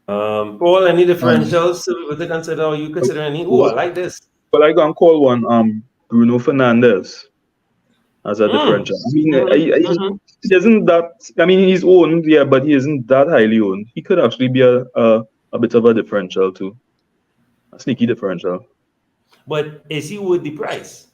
Paul, any differentials people to consider, or you consider any? Oh, I like this. Well, I can call one Bruno Fernandes as a differential. I mean, he isn't that. I mean, he's owned, but he isn't that highly owned. He could actually be a bit of a differential too, a sneaky differential. But is he worth the price?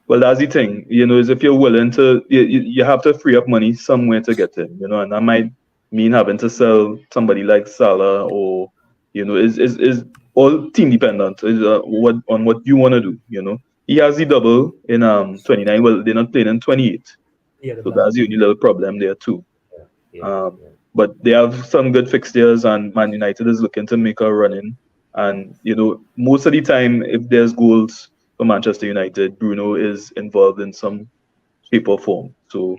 Well, that's the thing. You know, is if you're willing to, you have to free up money somewhere to get him. You know, and that might mean having to sell somebody like Salah, or you know, is all team dependent. Is on what you want to do. You know, he has the double in 29. Well, they're not playing in 28, so that's the only little problem there too. But they have some good fixtures, and Man United is looking to make a run in. And you know, most of the time, if there's goals for Manchester United, Bruno is involved in some shape or form. So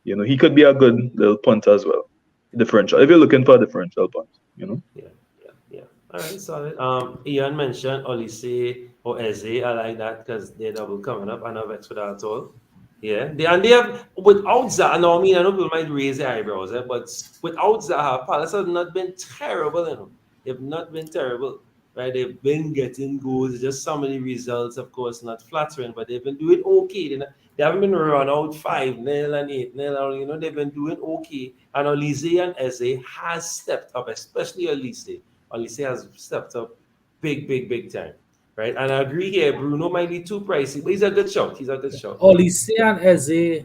You know, he could be a good little punter as well. Differential. If you're looking for a differential punt, you know. Yeah, yeah. All right, solid. Ian mentioned Olise or Eze. I like that because they're double coming up. I'm not vexed with that at all. Yeah, they have without Zaha. Now, I mean, I know people might raise their eyebrows, but without Zaha, Palace have not been terrible. They've not been terrible, right? They've been getting goals. Just some of the results, of course, not flattering, but they've been doing okay. They haven't been run out 5-0 and 8-0. You know, they've been doing okay. And Olise and Eze has stepped up, especially Olise. Olise has stepped up big time. Right, and I agree here. Bruno might be too pricey, but he's a good shot. He's a good shot. Olise and Eze,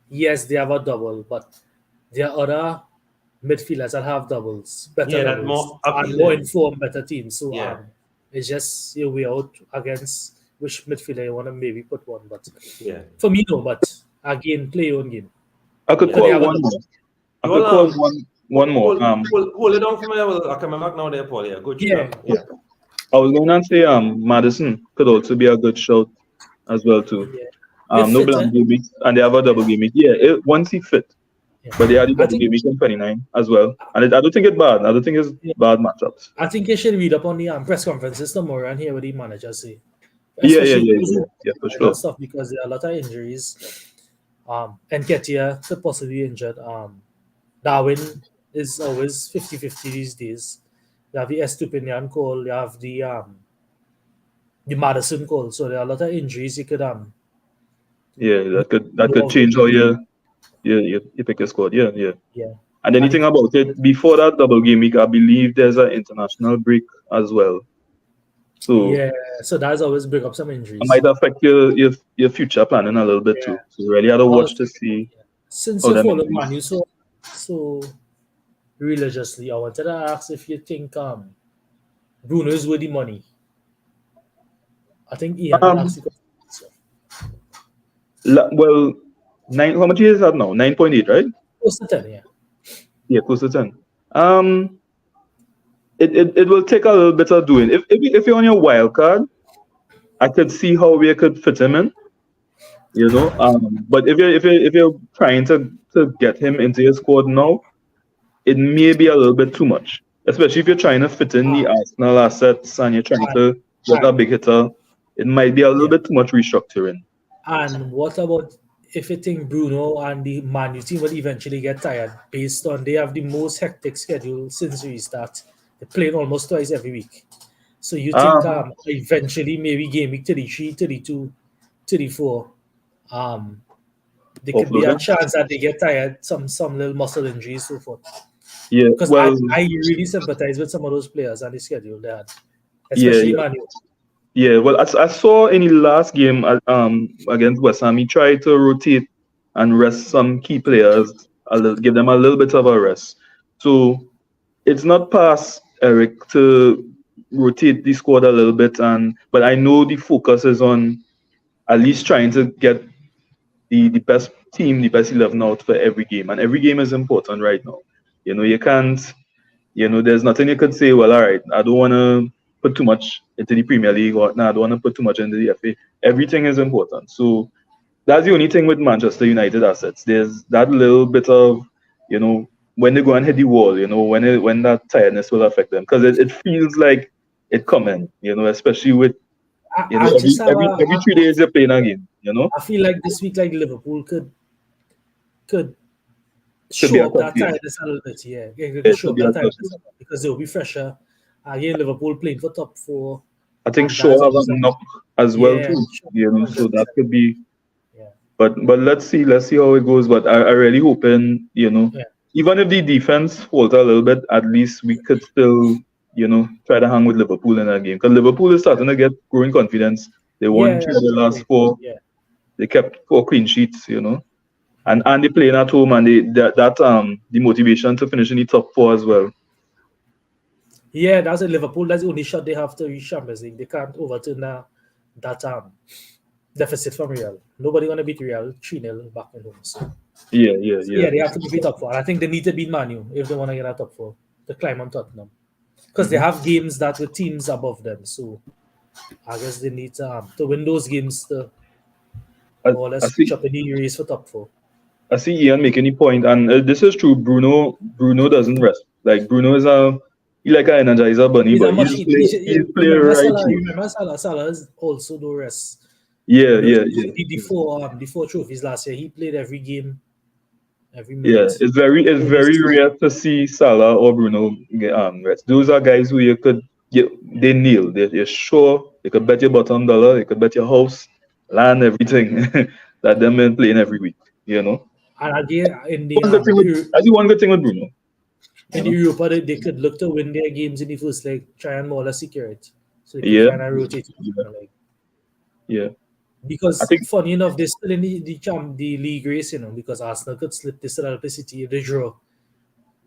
yes, they have a double, but there are other midfielders that have doubles, better That doubles, more and appealing. more informed, better teams. So Yeah. it's just your way out against which midfielder you want to maybe put one. But Yeah. for me, no. But again, play your own game. I could Yeah, they call have a one double. more. I could call one more. Hold it on for me. I'll come back now there, Paul. Yeah, good. Yeah. I was going to say Madison could also be a good shout as well too. They No fit, blank game week, and they have a double game week. Yeah, once he fit. Yeah. But they had the I double think- game week in 29 as well. And I don't think it's bad. I don't think it's bad matchups. I think you should read up on the press conferences tomorrow and hear what the managers say. Yeah, Especially those who for that sure. stuff, because there are a lot of injuries. And Ketia could possibly be injured. Darwin is always 50-50 these days. You have the Estupinian call, you have the Madison call. So there are a lot of injuries you could Yeah, that could change how you pick your squad. Yeah. yeah. And anything about it, before that double game week, I believe there's an international break as well. So Yeah, so that's always bring up some injuries. it might affect your future planning a little bit too. So you really have to watch to see. Since how you them follow injuries- Manu so religiously, I wanted to ask if you think Bruno is worth the money. I think Ian asked the question. Well, how much is that now? 9.8, right? Close to 10, yeah. Yeah, close to 10. It will take a little bit of doing. If you're on your wild card, I could see how we could fit him in. You know, but if you're trying to get him into your squad now, it may be a little bit too much. Especially if you're trying to fit in the Arsenal assets and you're trying to get a big hitter, it might be a little bit too much restructuring. And what about if you think Bruno and the Man U team will eventually get tired based on they have the most hectic schedule since the restart? They're playing almost twice every week. So you think eventually maybe game week 33, 32, 34, there could be a chance that they get tired, some little muscle injuries, so forth. Yeah, Because I really sympathize with some of those players and the schedule they had, especially Man U. Yeah, well, I saw in the last game against West Ham, he tried to rotate and rest some key players, give them a little bit of a rest. So it's not past Eric to rotate the squad a little bit, but I know the focus is on at least trying to get the best team, the best 11 out for every game, and every game is important right now. You know, you can't. You know, there's nothing you could say, well, all right, I don't want to put too much into the Premier League, or I don't want to put too much into the FA. Everything is important. So that's the only thing with Manchester United assets. There's that little bit of, you know, when they go and hit the wall, you know, when that tiredness will affect them. Because it feels like it coming, you know, especially with, you know, every 3 days you're playing a game, you know. I feel like this week, like Liverpool could show up that tiredness a little bit, yeah. They could show up that tiredness because they'll be fresher. Again, Liverpool playing for top 4. I think Shaw have a knock as well too, you know, so that could be. Yeah. But let's see how it goes. But I really hoping, you know, even if the defense falter a little bit, at least we could still, you know, try to hang with Liverpool in that game, because Liverpool is starting to get growing confidence. They won 3 of the last 4. Yeah. They kept 4 clean sheets, you know, and they playing at home, and the motivation to finish in the top 4 as well. Yeah, that's a Liverpool. That's the only shot they have to reach Champions League. They can't overturn that deficit from Real. Nobody gonna beat Real 3-0 back at home. So Yeah, they have to beat top 4. And I think they need to beat Man U if they want to get out top 4 to climb on Tottenham, because they have games that with teams above them. So I guess they need to win those games to more or less reach up in the race for top 4. I see Ian making a point, and this is true. Bruno doesn't rest. Like Bruno is he like an energizer bunny, He's a but machine. he's play Remember right Salah. through. Remember Salah. Salah is also no rest. Yeah, You know, yeah, the four trophies last year, he played every game, every yeah. minute. It's Almost very rare to see Salah or Bruno get rest. Those are guys who you could they kneel. You're sure you could bet your bottom dollar, you could bet your house, land, everything that them men playing every week. You know. And again, One good thing with I do one good thing with Bruno. in the Europa, they could look to win their games in the first leg, try and more or less secure it, so they could Yeah, find a rotating yeah, leg. yeah. I Because think funny enough, they're still in the league race, you know, because Arsenal could slip this to the City if they draw.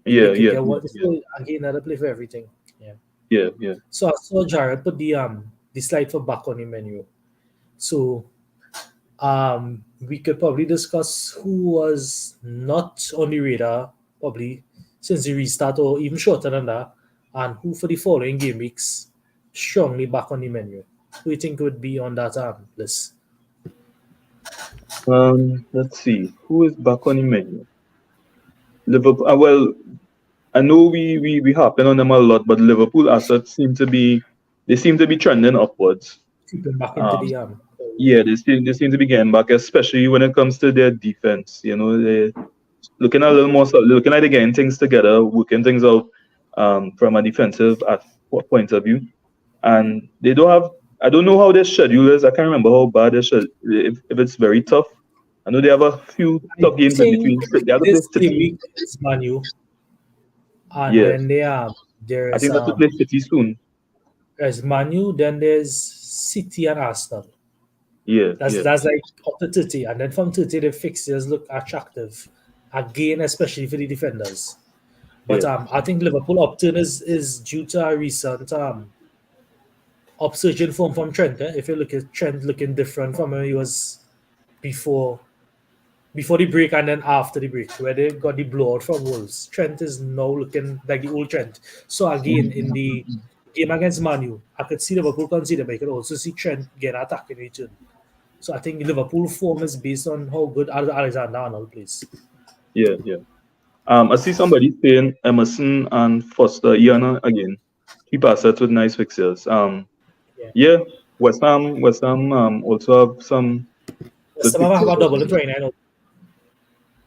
They yeah, could yeah, get yeah, what yeah, so again another play for everything. Yeah. yeah, yeah. So I saw Jared put the slide for back on the menu. So we could probably discuss who was not on the radar, probably since the restart or even shorter than that, and who for the following game weeks strongly back on the menu. Who you think would be on that list? Let's see. Who is back on the menu? Liverpool. Well, I know we harping on them a lot, but Liverpool assets seem to be trending upwards. Keeping back into Um, the yeah, they seem to be getting back, especially when it comes to their defense. You know, they looking a little more, looking like they're getting things together, working things out from a defensive point of view. And they don't have. I don't know how their schedule is. I can't remember how bad their schedule. If it's very tough. I know they have a few I tough games in think between. They have to play this game City. week is Manu, and Yes, then there I is think they have to play City soon. there's Manu, then there's City and Arsenal. Yeah, That's yeah, that's like up to 30, and then from 30 the fixtures look attractive again, especially for the defenders. But yeah, I think Liverpool upturn is due to a recent upsurge in form from Trent. If you look at Trent looking different from where he was before before the break and then after the break, where they got the blowout from Wolves. Trent is now looking like the old Trent. So again, in the game against Manu, I could see Liverpool concede, but I could also see Trent get attack in return. So I think Liverpool form is based on how good Alexander Arnold plays. yeah, yeah. I see somebody saying Emerson and Foster, Iana again. Keep assets with nice fixtures. Yeah. Yeah, West Ham also have some good Some of them fixtures. have a double in 29.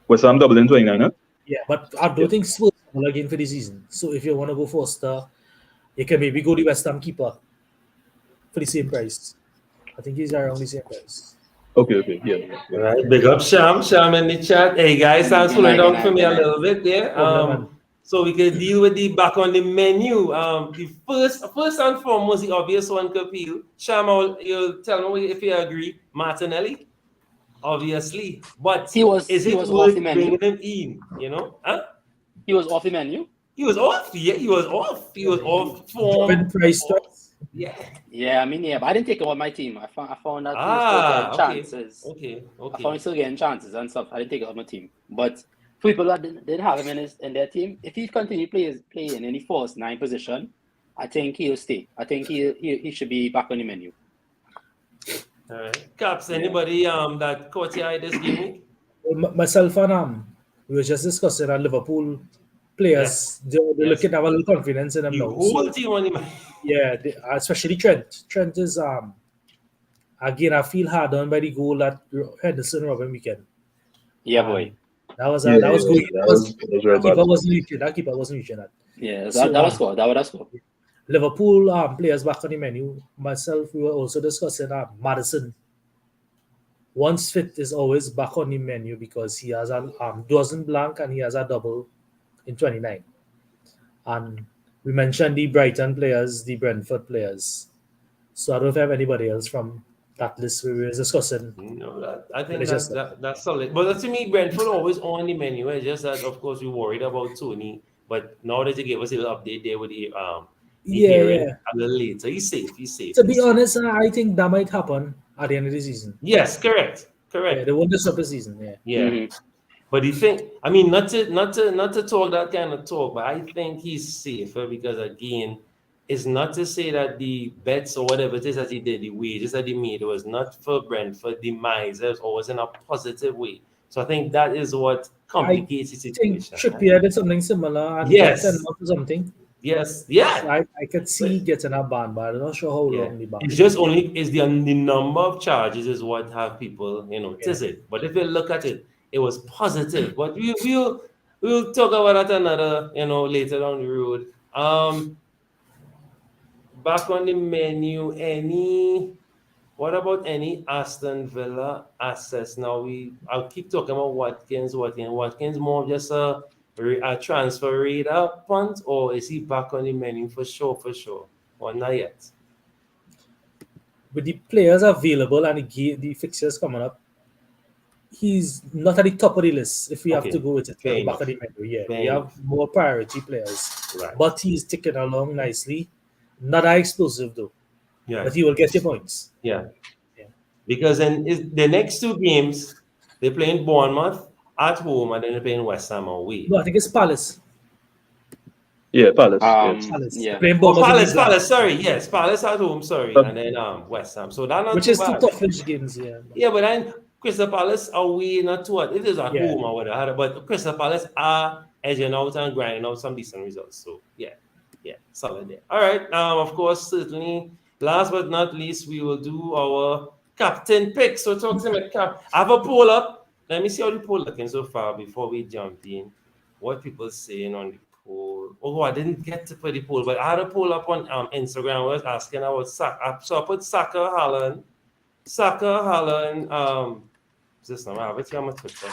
West Ham doubling 29, huh? Yeah, but I Yeah. don't think Spurs will again for the season. So if you want to go Foster, you can maybe go the West Ham keeper for the same price. I think he's around the same price. Okay, yeah, yeah. Right, big up Sham in the chat. Hey guys, thanks for Good down night, for me good a night. little bit there. Problem, man. So we can deal with the back on the menu. The first and foremost, the obvious one, Kapil. Sham, you'll tell me if you agree. Martinelli, obviously, but He was is it off worth the menu. bringing him in? You know, huh? He was off the menu. He was off. Yeah, he was off. He was off form. Dropping price twice. Yeah. Yeah, I mean, yeah, but I didn't take him on my team. I found that he was still getting chances. Okay. I found he's still getting chances and stuff. I didn't take it on my team. But for people that didn't have him in their team, if he continues playing in any false 9 position, I think he'll stay. I think he should be back on the menu. All right. Caps, anybody that caught your eye this game? Well, myself and we were just discussing that Liverpool players, they're looking to have a little confidence in them The now. whole So, team on him. yeah, especially Trent. Trent is again, I feel hard done by the goal that Henderson Robin weekend. Yeah, boy. That was Yeah, that was good. that was very bad. That keeper wasn't reaching that. Yeah, So, that was score. That was score. Liverpool players back on the menu. Myself, we were also discussing Madison. Once fit is always back on the menu because he has a dozen blank and he has a double in 29. And we mentioned the Brighton players, the Brentford players. So I don't know if I have anybody else from that list we were discussing. No, I think that's solid. But to me, Brentford always on the menu. It's just that, of course, we worried about Tony. But now that you gave us a little update there with the hearing a little later, he's safe. To be honest, I think that might happen at the end of the season. Yes, correct. Yeah, they won't disrupt the season. Yeah. Mm-hmm. But you think, I mean, not to talk that kind of talk, but I think he's safer because again, it's not to say that the bets or whatever it is that he did, the wages that he made, it was not for Brentford demise. It was always in a positive way. So I think that is what complicates the I think situation. Trippier did something similar and Yes. got 10 months or something. Yes, yeah. So I could see getting a ban, but I'm not sure how long the ban. It's just only is the number of charges is what have people notice it. But if you look at it, it was positive. But we'll talk about that another later down the road. Back on the menu, what about any Aston Villa assets? Now I'll keep talking about Watkins. Watkins more of just a transfer radar punt, or is he back on the menu for sure? Or not yet? With the players available and the fixtures coming up, he's not at the top of the list if we have to go with it at the back of the menu. Yeah, we have more priority players, but he's ticking along nicely. Not that explosive though. Yeah, but he will get your points. Yeah. Because in the next two games, they're playing Bournemouth at home and then they're playing West Ham away. No, I think it's Palace. Yeah, Palace. Palace. Yeah. Palace. Sorry, yes, Palace at home. Sorry, and then West Ham. So that not which too is bad. two toughest games. Yeah. Yeah, but then Crystal Palace away not too hard. It is at home or whatever. But Crystal Palace are edging out and grinding out some decent results. So yeah, solid there. All right. Of course, certainly. Last but not least, we will do our captain pick. So talk to me, Cap. I have a poll up. Let me see how the poll looking so far before we jump in. What people saying on the poll. Oh, I didn't get to put the poll, but I had a poll up on Instagram. I was asking about Saka. So I put Saka, Haaland. This number, I have it here on my Twitter.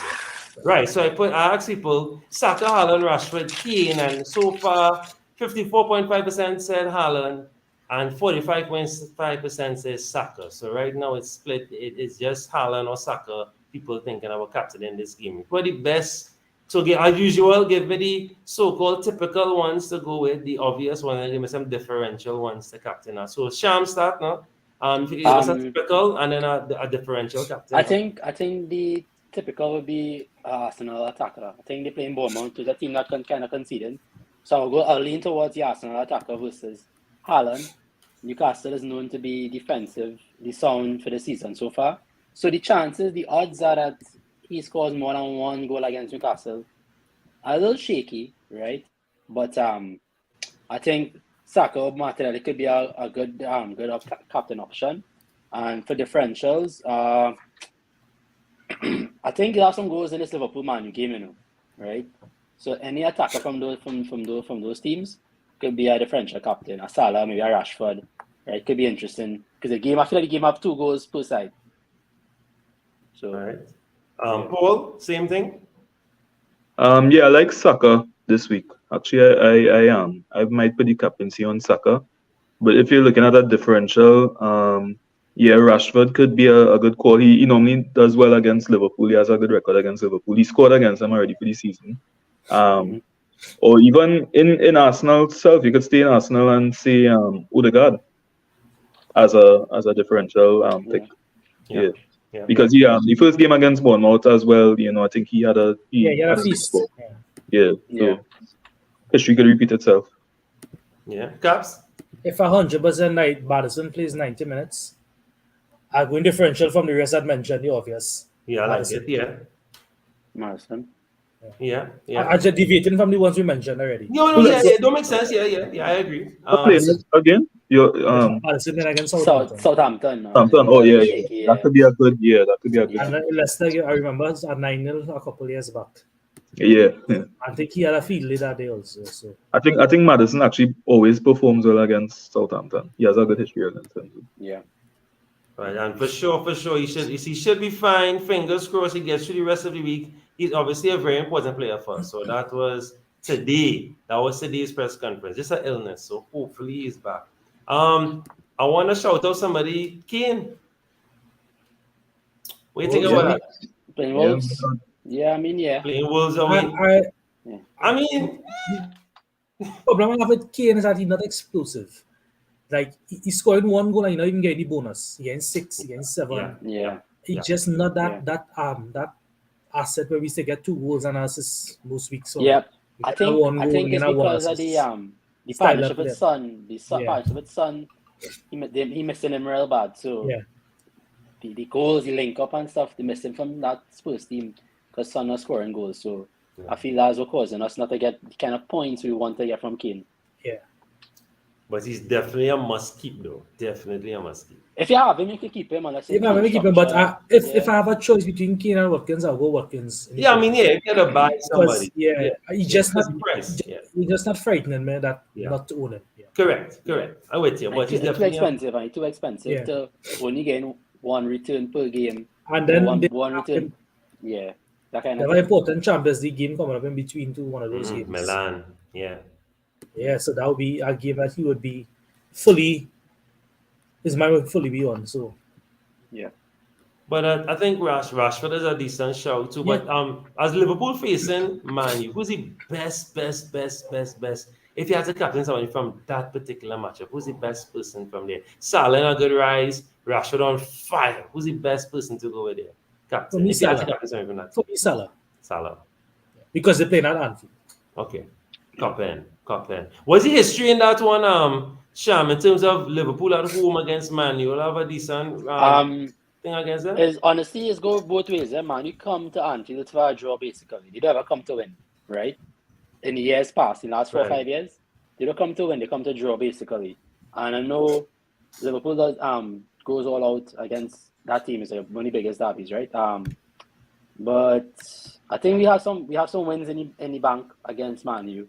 Right. So I asked people Saka, Haaland, Rashford, Kane, and so far 54.5% said Haaland. And 45.5% says Saka. So right now it's split. It's just Haaland or Saka. People thinking about captain in this game. What the best? So as usual, give me the so-called typical ones to go with, the obvious one, and give me some differential ones to captain. So Sham start now. What's a typical and then a differential captain? I think the typical would be Arsenal attacker. I think they're playing Bournemouth, which is a team that kind of conceding. So I'll lean towards the Arsenal attacker versus Haaland. Newcastle is known to be defensively sound for the season so far. So the odds are that he scores more than one goal against Newcastle. A little shaky, right? But I think Saka or Martinelli could be a good captain option. And for differentials, I think he'll have some goals in this Liverpool Man U game, right? So any attacker from those teams could be a differential captain, a Salah, maybe a Rashford, right? Could be interesting because I feel like the game have 2 goals per side. So, all right. Paul, same thing. Yeah, I like Saka this week. Actually, I might put the captaincy on Saka, but if you're looking at that differential, Rashford could be a good call. He normally does well against Liverpool. He has a good record against Liverpool. He scored against them already for the season. Or even in Arsenal itself, you could stay in Arsenal and say Odegaard as a differential pick. Yeah. Because the first game against Bournemouth as well, I think he had a feast. So history could repeat itself. Yeah, Caps. If 100% Maddison plays 90 minutes, I'm going differential from the rest I'd mentioned, the obvious. Yeah, I like it. Yeah. Maddison. Yeah. I'm just deviating from the ones we mentioned already. No, it don't make sense. Yeah, I agree. Again? Maddison against Southampton. Southampton. Oh yeah. That could be a good. Yeah, that could be a good. And Leicester, I remember at 9-0 a couple years back. Yeah. I think he had a field lead that day also. So I think Maddison actually always performs well against Southampton. He has a good history against them. Yeah. Right, and for sure, he should be fine. Fingers crossed he gets through the rest of the week. He's obviously a very important player for us. So that was today. That was today's press conference. Just an illness. So hopefully he's back. I want to shout out somebody, Kane. What do you think about that? Playing Wolves. Yeah, Playing Wolves away. I mean, the problem I have with Kane is that he's not explosive. Like he's scoring 1 goal and he's not even getting the bonus. He getting 6, he getting 7. Yeah. He's just not that asset where we say get 2 goals and assists most weeks. So I think it's because of the partnership with Son. Partnership with Son, he missing him real bad. So the goals, the link up and stuff, they missing from that Spurs team. because Son are scoring goals. So I feel that's what causing us not to get the kind of points we want to get from Kane. Yeah. But he's definitely a must keep, though. Definitely a must keep. If you have him, you can keep him. Unless If I'm going to keep him, but if I have a choice between Kane and Watkins, I'll go Watkins. Yeah, I mean, you gotta buy somebody. He's just not price. he's just not frightening me that not to own him. Yeah. Correct. I'm with you. But he's definitely too expensive to only gain one return per game. And then one return. Yeah, that kind of thing. Important Champions League game coming up in between one of those games. Milan. Yeah. Yeah, so that would be a game that he would be fully. His mind would fully be on. So. Yeah. But I think Rashford is a decent shout too. But as Liverpool facing Man U, who's the best? If you had to captain somebody from that particular matchup, who's the best person from there? Salah on a good rise, Rashford on fire. Who's the best person to go with there? Captain. For me, if you had to Salah. captain somebody from that. For me, Salah. Salah. Because they play at Anfield. Okay. Cop in. What's the history in that one, Sham, in terms of Liverpool at home against Man U? Will have a decent thing against them? Honestly, it's go both ways. Man, you come to Anfield for a draw, basically. You don't ever come to win, right? In the years past, in the last 4 or 5 years, they don't come to win, they come to draw, basically. And I know Liverpool does, goes all out against that team. It's one of the biggest derbies, right? But I think we have some wins in the bank against Man U.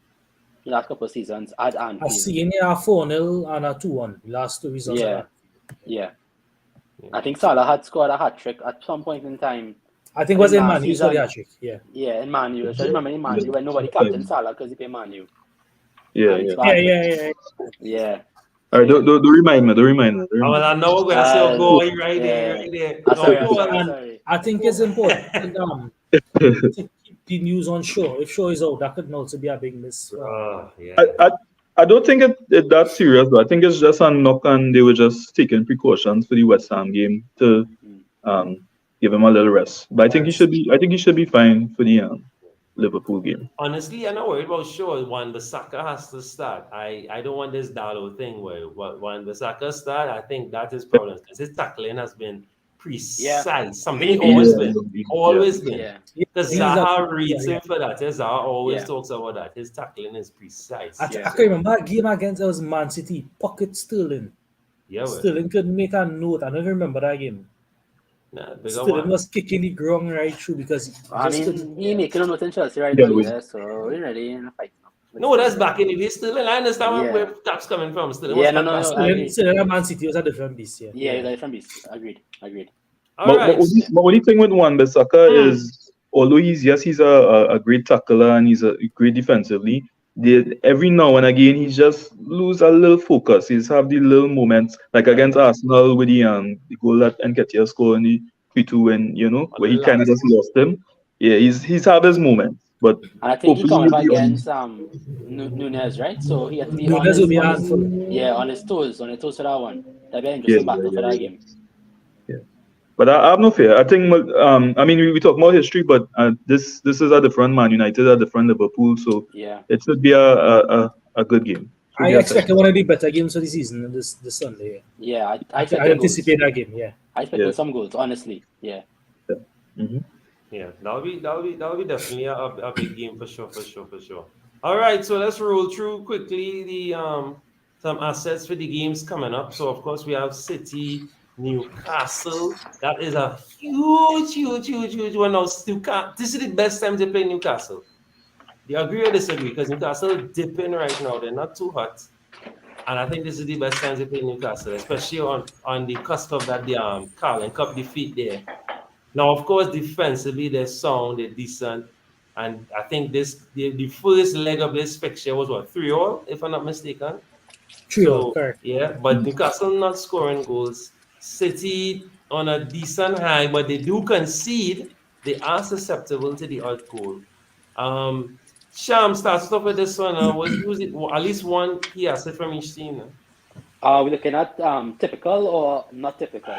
The last couple of seasons at Anfield. I've seen a 4-0 and a 2-1. The last two results. Yeah. I think Salah had scored a hat trick at some point in time. I think it was in Man U, so the hat trick. Yeah. Yeah, in Man U. So I remember in Man U when nobody captained Salah because he played Man U. Yeah. All right, don't remind me. Well, I know we're gonna say go right there. Sorry. I think it's important to keep the news on Shaw. If Shaw is out, that could also be a big miss. I don't think it's that serious, but I think it's just a knock, and they were just taking precautions for the West Ham game to give him a little rest. But I think he should be fine for the Liverpool game. Honestly, I'm not worried about Shaw. When the Saka has to start, I don't want this Dallo thing where when the Saka start, I think that is problem because his tackling has been precise. Something he always been. Because Zaha reads him for that. Zaha always talks about that. His tackling is precise. I can remember that game against us Man City, pocket Sterling. Yeah, Sterling couldn't make a note. I don't remember that game. Sterling was kicking the ground right through because he making a note in Chelsea right now, so we're ready in a fight. No, that's back in the day. Sterling, I understand where that's coming from. Sterling, Sterling and Man City was a different beast. Yeah, a different beast. Agreed. But only thing with Wan-Bissaka is, although he's a great tackler and he's a great defensively, every now and again he just lose a little focus. He's have the little moments like against Arsenal with the goal that Nketiah scored in the 3-2 when where he kind of just lost him. Yeah, he's have his moments. But I think he coming up against Nunez, right? So he has to be on his toes for that one. That'll be an interesting battle for that game. Yeah. But I have no fear. I think, I mean, we talk about history, but this is a different Man United, a different Liverpool, so it should be a good game. I expect one of the better games of the season this Sunday. Yeah, I anticipate that game. Yeah, I expect some goals, honestly. Yeah. Yeah, that'll be definitely a big game for sure. All right, so let's roll through quickly the some assets for the games coming up. So of course we have City, Newcastle. That is a huge one. Now, this is the best time to play Newcastle. Do you agree or disagree? Because Newcastle dipping right now. They're not too hot. And I think this is the best time to play Newcastle, especially on the cusp of that Carling Cup defeat there. Now, of course, defensively, they're sound, they're decent. And I think the first leg of this fixture was 3-3, if I'm not mistaken. 3-3, correct. Yeah, but Newcastle not scoring goals. City on a decent high, but they do concede. They are susceptible to the odd goal. Sham, starts off with this one. At least one key asset from each team. Are we looking at typical or not typical?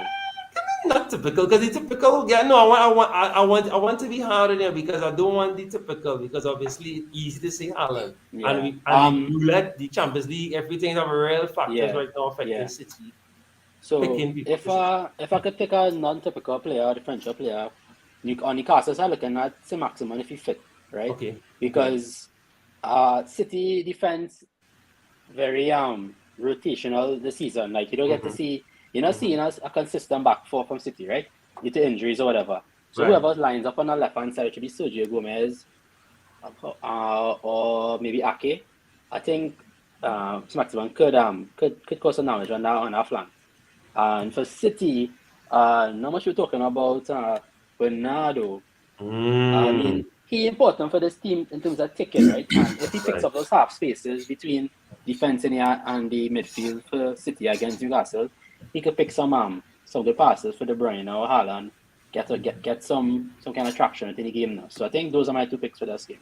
Not typical, because the typical. Yeah, no, I want to be hard in there because I don't want the typical because obviously it's easy to say Haaland and you let the Champions League everything have real factors right now affecting City. So if I could pick a non-typical player, differential player on Newcastle side looking at St. Maximin if he fit, right? Okay. Because City defense very rotational this season. Like you don't get to see seeing us a consistent back four from City, right? Due to injuries or whatever. So Right. whoever lines up on the left hand side, it should be Sergio Gomez, or maybe Ake. I think Smackdown could cause some damage on our flank. And for City, not much we're talking about Bernardo. I mean, he important for this team in terms of ticking, right? And if he picks up those half spaces between defense and the midfield for City against Newcastle, he could pick some good passes for De Bruyne or Haaland, get some kind of traction in the game now. So I think those are my 2 picks for this game.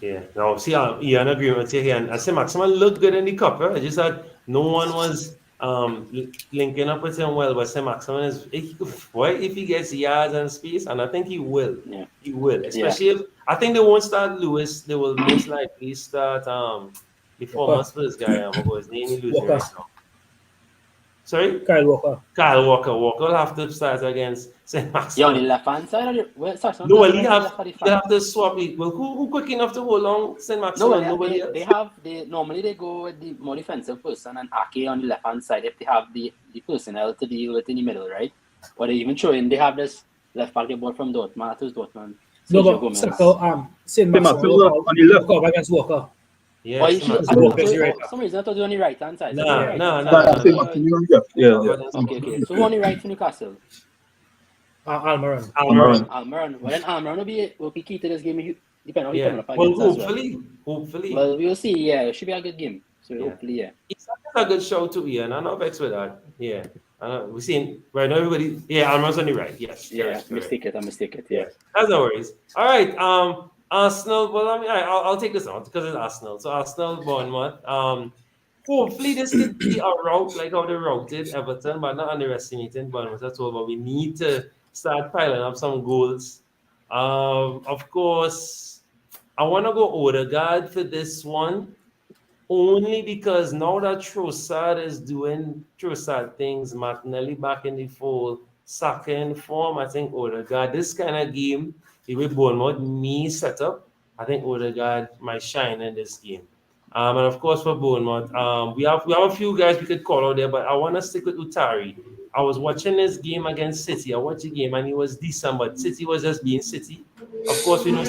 Yeah. Now, see, Ian agreement with you here. And I say Maximan looked good in the cup. Right? I just had no one was linking up with him well. But say Maximan is, if he gets yards and space, and I think he will. Yeah. He will. Especially if, I think they won't start Lewis. They will most likely start the former Spurs guy. What was his name? He losing Walker. right now. Sorry? Kyle Walker. Kyle Walker. Walker will have to start against St. Maximan. Yeah, on the left hand side. No, well, you have to swap it. Well, who quick enough to hold on St. Maximan? No, Nobody else. Normally they go with the more defensive person and Ake on the left hand side if they have the personnel to deal with in the middle, right? Or they even show in they have this left back they bought from Dortmund. No, Sergio but Gomez. St. Maximin on the left. walk up against Walker. Yeah, For right. some reason I thought you were on the right hand side. No. Yeah. Okay. So who on the right for Newcastle? Almiron. Almiron. Well, then Almiron will be key to this game. Depending on who coming up against hopefully. Well, we'll see. Yeah, it should be a good game. So hopefully, yeah. It's a good show to be, and I'm not vexed with that. Yeah. We're seeing right now everybody. Yeah, Almiron's on the right. Yes. Yeah, I mistake it. Yeah. That's no worries. All right. Arsenal. Well, I mean, I'll take this out because it's Arsenal. So Arsenal, Bournemouth. Hopefully this could be a route like how they routed Everton, but not underestimating Bournemouth at all. But we need to start piling up some goals. Of course, I want to go Odegaard for this one, only because now that Trossard is doing Trossard things, Martinelli back in the fold, Saka in form, I think Odegaard, this kind of game, the way Bournemouth me set up, I think Odegaard might shine in this game. And of course for Bournemouth, we have a few guys we could call out there, but I want to stick with Utari. I was watching this game against City. I watched the game and he was decent, but City was just being City. Of course, we know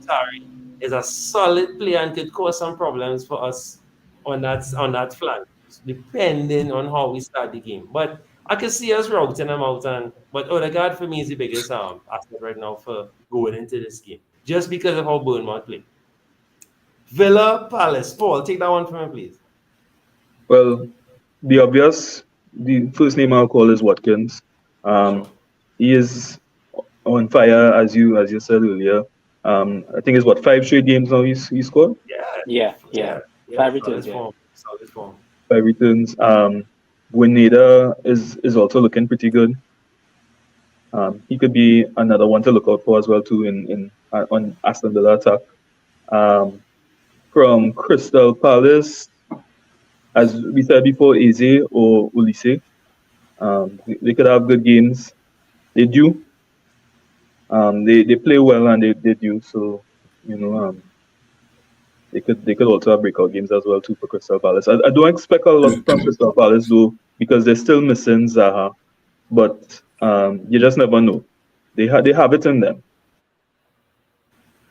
Utari is a solid player and could cause some problems for us on that flank, depending on how we start the game. But I can see us routing them out, but Odegaard for me is the biggest asset right now for going into this game, just because of how Bournemouth play. Villa Palace. Paul, take that one from me, please. Well, the first name I'll call is Watkins. He is on fire, as you said earlier. I think it's 5 straight games now he scored. Yeah. 5 returns. Solid form. 5 returns. Wineda is also looking pretty good. He could be another one to look out for as well too on Aston Villa attack. From Crystal Palace, as we said before, Eze or Ulisse. They could have good games. They do. They play well and they do. So, they could also have breakout games as well too for Crystal Palace. I don't expect a lot from Crystal Palace though, because they're still missing Zaha. But you just never know. They have it in them.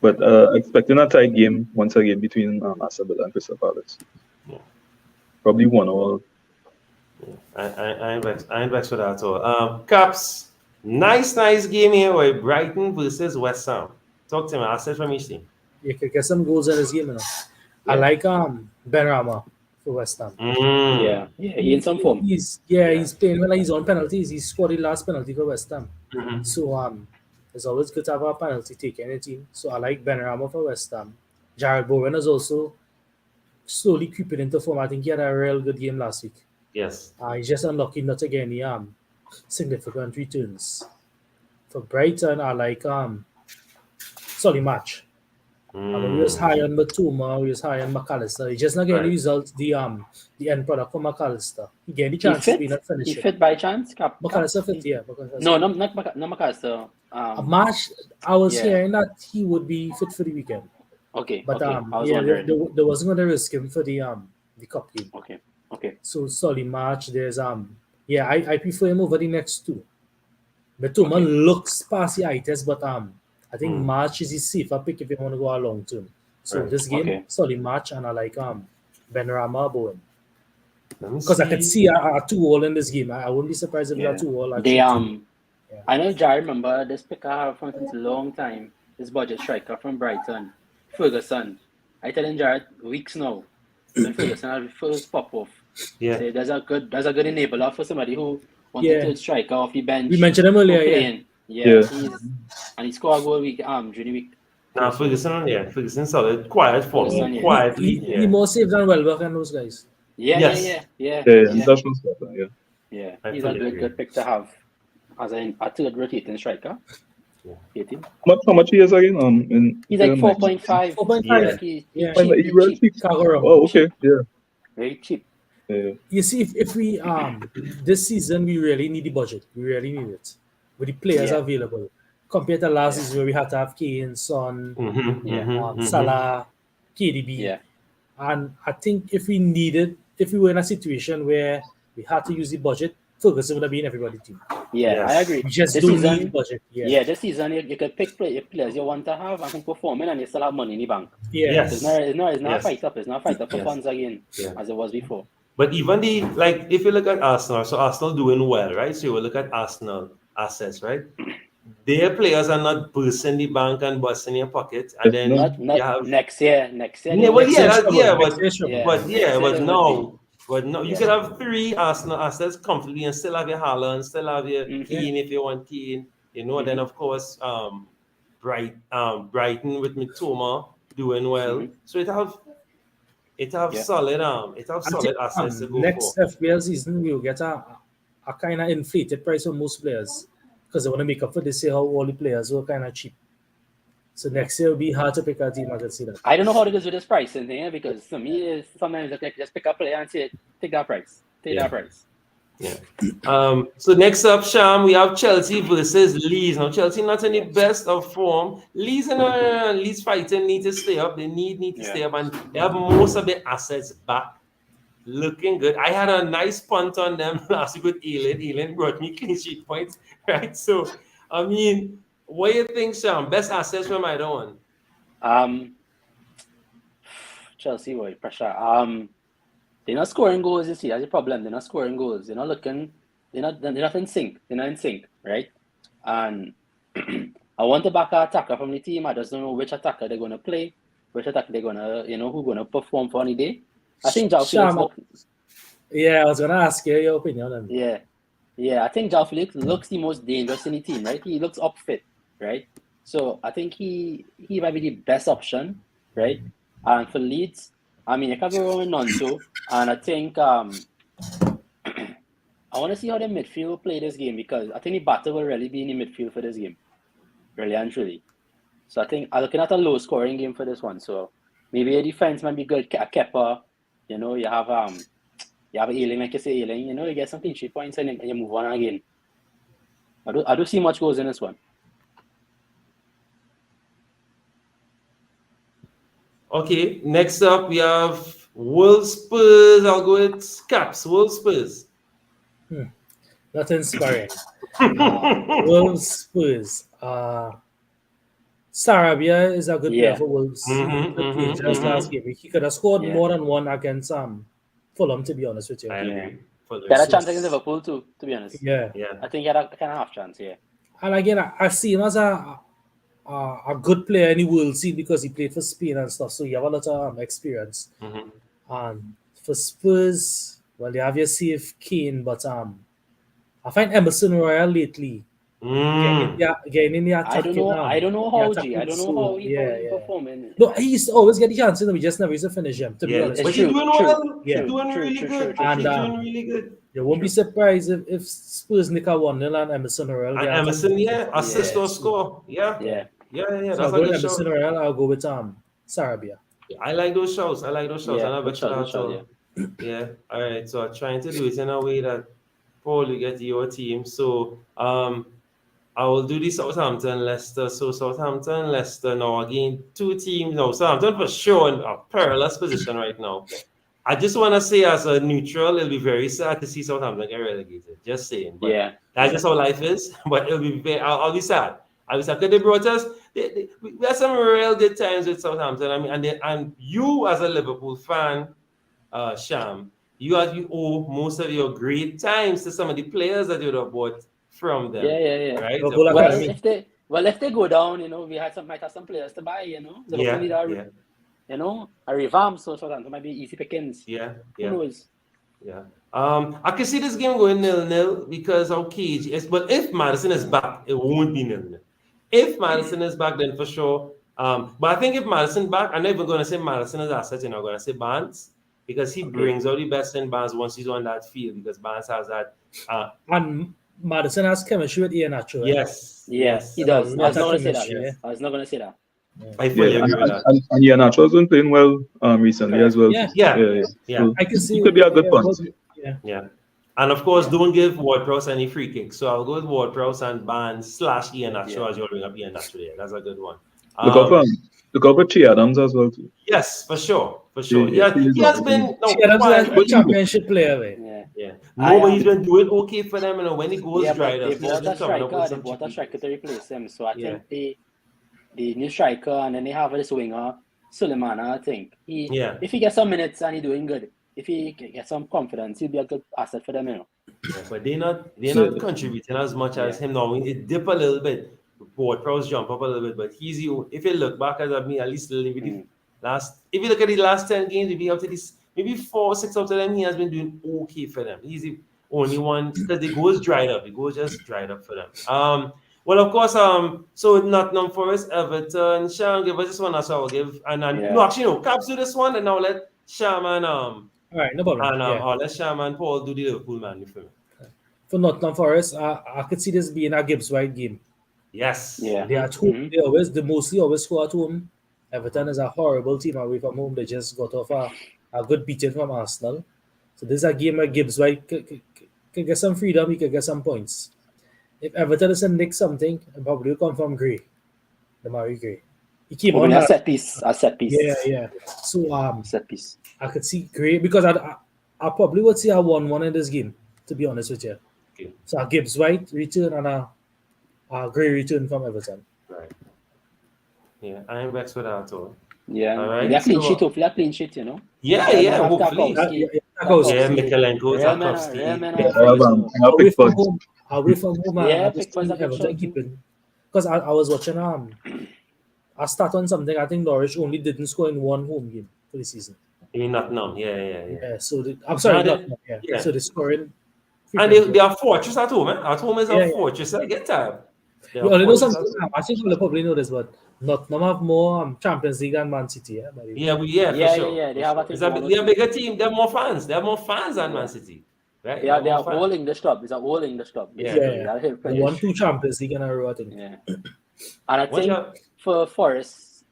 But expecting a tight game once again between Aston Villa and Crystal Palace. Yeah. Probably 1-1. I ain't vexed for that at all. Caps, nice game here with Brighton versus West Ham. Talk to me. I'll say from each team. You could get some goals in this game, I like Benrahma for West Ham. Yeah, he's in some form. He's playing well. He's on penalties. He scored the last penalty for West Ham. So it's always good to have a penalty taker in the team. So I like Benrahma for West Ham. Jared Bowen is also slowly creeping into form. I think he had a real good game last week. Yes. He's just unlucky not to get any significant returns. For Brighton, I like Solly Match. I mean, we was high on Matuma, we was high on McAllister. He just not getting the results, the end product for McAllister. He getting the chance to be not He finishing. fit by chance? McAllister fit, yeah. No, not McAllister. March, I was yeah. hearing that he would be fit for the weekend. Okay. But I was yeah, wondering. they wasn't going to risk him for the cup game. Okay. So Solly March, there's yeah, I prefer him over the next two. Matuma looks past the eye test, but I think March is his safer pick if you want to go a long term. So this game, Solly March, and I like Benrahma Bowen. Because I could see a 2-all in this game. I wouldn't be surprised if it was a 2-all. They I know Jai remember this pick I have from since a long time. This budget striker from Brighton, Ferguson. I tell him Jared weeks now. When Ferguson had the first pop off. Yeah. So that's a good enabler for somebody who wanted to striker off the bench. We mentioned him earlier, And he scored a goal during the week. Now Ferguson solid, quiet form, quietly. He more saved than Welbeck and those guys. Yeah. That's what's happening, Yeah, he's a good pick to have as a third rotating striker. Yeah. How much he is again? He's like 4.5. 4.5. He's cheap. Oh, okay. Yeah. Very cheap. Yeah. You see, if we this season we really need the budget. We really need it with the players available compared to last season where we had to have Kane, Son, Salah, KDB. Yeah. And I think if we were in a situation where we had to use the budget, Ferguson would have been everybody's team. Yeah, I agree. We just this don't season, need budget. Yeah, this season you could pick players you want to have and performing, and you still have money in the bank. Yeah. It's not a fight up. It's not a fight up for funds again as it was before. But even if you look at Arsenal, so Arsenal doing well, right? So you will look at Arsenal assets, right? Their players are not bursting the bank and busting your pocket, and then not you have next year. But no, you could have 3 Arsenal assets comfortably and still have your Haaland, still have your Keane if you want Keane, Then of course, Brighton with Mitoma doing well. So it have solid assets to go next for. FPL season we'll get a kind of inflated price for most players because they want to make up for this year how all the players were kind of cheap. So next year will be hard to pick a team. I can see that. I don't know how it is with this pricing thing because to me, it's sometimes like just pick up a player and say, take that price. That price. Yeah. So next up, Sham, we have Chelsea versus Leeds. Now Chelsea not in the best of form. Leeds and Leeds fighting need to stay up. They need to stay up, and they have most of their assets back. Looking good. I had a nice punt on them last week with Elin. Elin brought me clean sheet points, right? So, I mean, what do you think, Sham? Best assets from either one? Chelsea, boy, pressure. They're not scoring goals, you see. That's the problem. They're not scoring goals. They're not looking. They're not in sync. They're not in sync, right? And I want to back an attacker from the team. I just don't know which attacker they're going to play, which attacker they're going to, who's going to perform for any day. I think João Felix. Yeah, I was going to ask you your opinion on that. Yeah. I think João Felix looks the most dangerous in the team, right? He looks up fit, right? So I think he might be the best option, right? And for Leeds, I mean, I can't go wrong with Nonso, and I think I want to see how the midfield play this game because I think the battle will really be in the midfield for this game, really and truly. So I think I'm looking at a low-scoring game for this one. So maybe a defense might be good. A Kepa, you have Ealing, like you say, Ealing. You get some clean sheet points and you move on again. I do see much goals in this one. Okay, next up we have Wolves Spurs. I'll go with Caps. Wolves Spurs. Not inspiring. Wolves Spurs. Sarabia is a good player for Wolves. Last game. He could have scored more than one against Fulham, to be honest with you. I agree. He had a chance against Liverpool too, to be honest. Yeah. I think he had a kind of half chance, And again, I see him as a good player in the world scene because he played for Spain and stuff, so you have a lot of experience. And for Spurs, well, they have your safe Kane, but I find Emerson Royal lately getting in the attack. I don't know how he performing. No, he used to always get the chance, we just never used to finish him, to be honest. But he's doing well. He's doing really good. And really good. You won't be surprised if Spurs nick a 1-0 and Emerson Royal. And Emerson, assist or score. Yeah. So I'll go with Emerson Royal. I'll go with Sarabia. I like those shows. I like those shows. Yeah, I good shot, good shot, yeah. All right. So I'm trying to do it in a way that probably get your team. So I will do the Southampton Leicester. So Southampton Leicester now again, two teams. No, Southampton for sure in a perilous position right now. I just want to say, as a neutral, it'll be very sad to see Southampton get relegated. Just saying. But Yeah. that's just how life is. But it'll be very, I'll be sad. I'll be sad because they brought us. We had some real good times with Southampton. I mean, and you as a Liverpool fan, Sham, you owe most of your great times to some of the players that you would have bought from them. Yeah. Right. Liverpool Well, Academy. if they go down, we might have some players to buy. Liverpool need a revamp, so that might be easy pickings. Yeah. Who knows? Yeah. I can see this game going 0-0 because how cage is. But if Madison is back, it won't be 0-0. If Madison is back, then for sure. But I think if Madison back, I'm not even going to say Madison is asset. I'm going to say Barnes because he brings out the best in Barnes once he's on that field because Barnes has that. And Madison has chemistry with Iheanacho. Right? Yes. He does. I was not going to say that. chemistry, Yes. I was not going to say that. I fully agree with that. And Iheanacho's been playing well recently as well. Yeah. So I can see he could be a good point. Yeah. And of course, don't give Ward-Prowse any free kicks. So I'll go with Ward-Prowse and Barnes / Iheanacho as you'll bring up Iheanacho there. That's a good one. Look out for Che Adams as well too. Yes, for sure. Yeah, he has been Che Adams is a championship player. Right? Yeah. No, but he's been doing okay for them. When he goes dried up, they bought a striker to replace him. So I think the new striker, and then they have this winger, Sulemana, I think. If he gets some minutes and he's doing good, if he gets some confidence, he'll be a good asset for them, Yeah, but they're not contributing as much as him now. It dip a little bit. Ward-Prowse jump up a little bit, but if you look back at least if you look at the last 10 games, maybe 4 or 6 out of them, he has been doing okay for them. He's the only one because the goals dried up. The goals just dried up for them. Well, of course, so Nottingham Forest, Everton, Sham, give us this one, so I'll give. Caps do this one, and now let Sham and all right, no problem. And let Sham and Paul do the Liverpool man for me. For Nottingham Forest, I could see this being a Gibbs White game. Yes. Yeah. They are at home. They mostly always score at home. Everton is a horrible team away from home. They just got off a good beating from Arsenal. So this is a game where Gibbs White could get some freedom. He could get some points. If Everton doesn't nick something, it probably will come from Gray, the Murray Gray. He came on a set piece. Yeah. So set piece. I could see Gray because I probably would see a 1-1 in this game. To be honest with you. Okay. So a Gibbs White return and a Gray return from Everton. Right. Yeah, I'm vexed with that too. Yeah. All right. They're clean sheet, hopefully. Clean sheet, Yeah, hopefully. Mikalenko, Tarkowski. Away from home, Pickford's a good Everton shot. keeping. Because I was watching a stat on something. I think Norwich only didn't score in one home game for the season. Nottingham, So I'm sorry, Nottingham. So they're scoring. And they are fortress at home. At home is a fortress. I get that. You only know something. I think you'll probably know this, but Nottingham have more Champions League than Man City. For sure. Yeah. They have They're a bigger team. They have more fans. They have more fans than Man City. Right? They are all English club. It's an all English club. They won 2 Champions League in a row, I think. Yeah. And I think for Forest,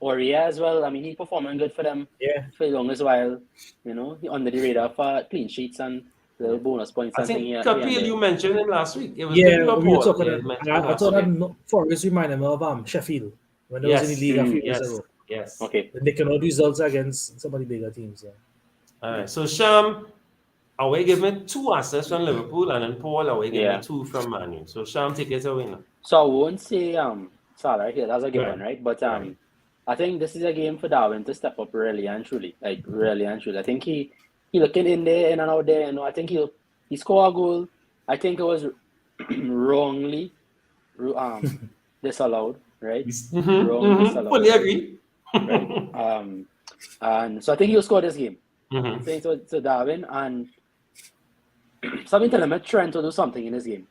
Oria as well. I mean, he's performing good for them. Yeah. For the longest while, he under the radar for clean sheets and the bonus points. I think Kapil, you mentioned him last week. It was we were talking. I thought that Forest reminded me of Sheffield when they was in the league a few years ago. Yes. Okay. They cannot results against some of the bigger teams. Yeah. All right. So Sham, away give me 2 assists from Liverpool, and then Paul away give me 2 from Man U. So Sham, take it away now. So I won't say Salah here. That's a given, right? But I think this is a game for Darwin to step up really and truly. I think he looking in there, in and out there. I think he scored a goal. I think it was wrongly disallowed, right? Wrongly disallowed. Fully agree. Right? And so I think he'll score this game. I think to Darwin, and something telling me Trent will do something in this game.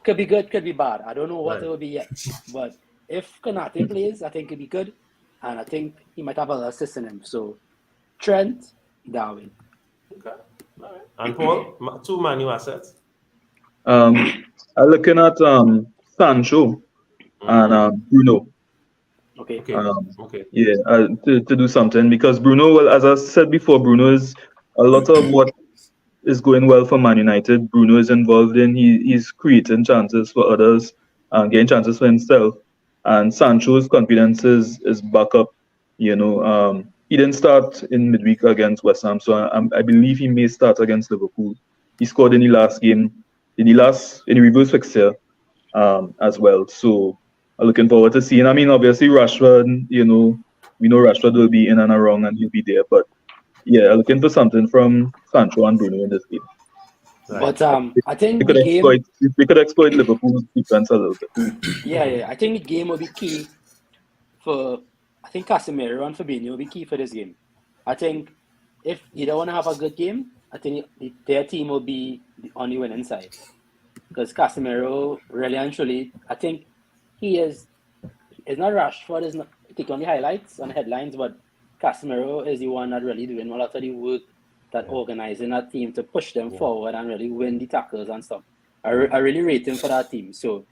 Could be good, could be bad. I don't know what it will be yet. But if Konate plays, I think it'll be good. And I think he might have an assist in him. So Trent, Darwin. Okay. All right. And Paul, 2 Man U assets. I'm looking at Sancho and Bruno. Okay. Okay. Yeah, to do something because Bruno, well, as I said before, Bruno is a lot of what is going well for Man United. Bruno is involved in. He's creating chances for others and getting chances for himself. And Sancho's confidence is back up. He didn't start in midweek against West Ham, so I believe he may start against Liverpool. He scored in the last game, in the reverse fixture, as well. So I'm looking forward to seeing. I mean, obviously Rashford, we know Rashford will be in and around and he'll be there, but yeah, looking for something from Sancho and Bruno in this game. Right. But I We think could the game, exploit Liverpool's defense a little bit. yeah, I think the game will be key for. I think Casemiro and Fabinho will be key for this game. I think if you don't want to have a good game, I think their team will be on the winning side because Casemiro really and truly, I think he is. It's not Rashford. Is not take on the highlights on the headlines, but Casemiro is the one that really doing a lot of the work, that organizing that team to push them forward and really win the tackles and stuff. I really rate him for that team. So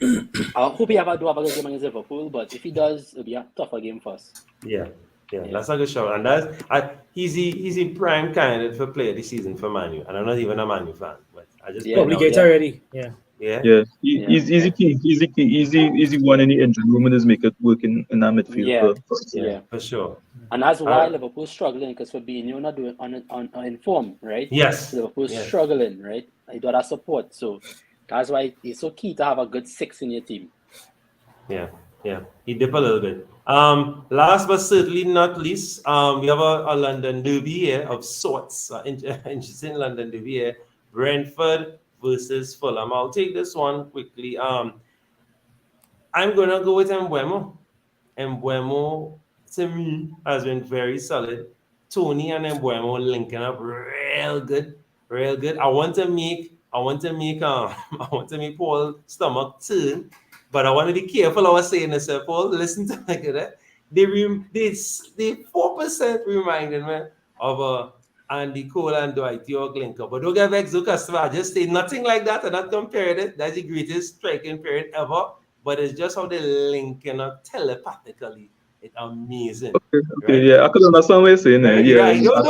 I hope he do have a good game against Liverpool, but if he does, it'll be a tougher game for us. Yeah, that's a good shout. And he's the prime candidate for player this season for Manu. And I'm not even a Manu fan, but I just Yeah, point Probably out. get already. Yeah. Yeah. Yeah, Yeah. he's easy key, easy one in the engine room and just make it work in that midfield. Yeah. For us. Yeah. For sure. And that's why Liverpool's struggling because Fabinho not doing on in form, right? Yes. Liverpool's Yes. struggling, right? He got that support, so that's why it's so key to have a good 6 in your team. Yeah. He dip a little bit. Last but certainly not least, we have a London derby here of sorts. Interesting London derby here. Brentford versus Fulham. I'll take this one quickly. I'm gonna go with Mbeumo. Mbeumo to me has been very solid. Tony and Mbeumo linking up real good. I want to make I want to make Paul stomach turn, but I want to be careful. I was saying this, Paul. Listen to me, that they 4% reminded me of Andy Cole and Dwight York link up. But don't get vexed, customer. I just say nothing like that. I'm not comparing it. That's the greatest striking period ever. But it's just how they linking up telepathically. It's amazing. Okay, right? yeah, I could understand what you're saying there. Yeah, No. I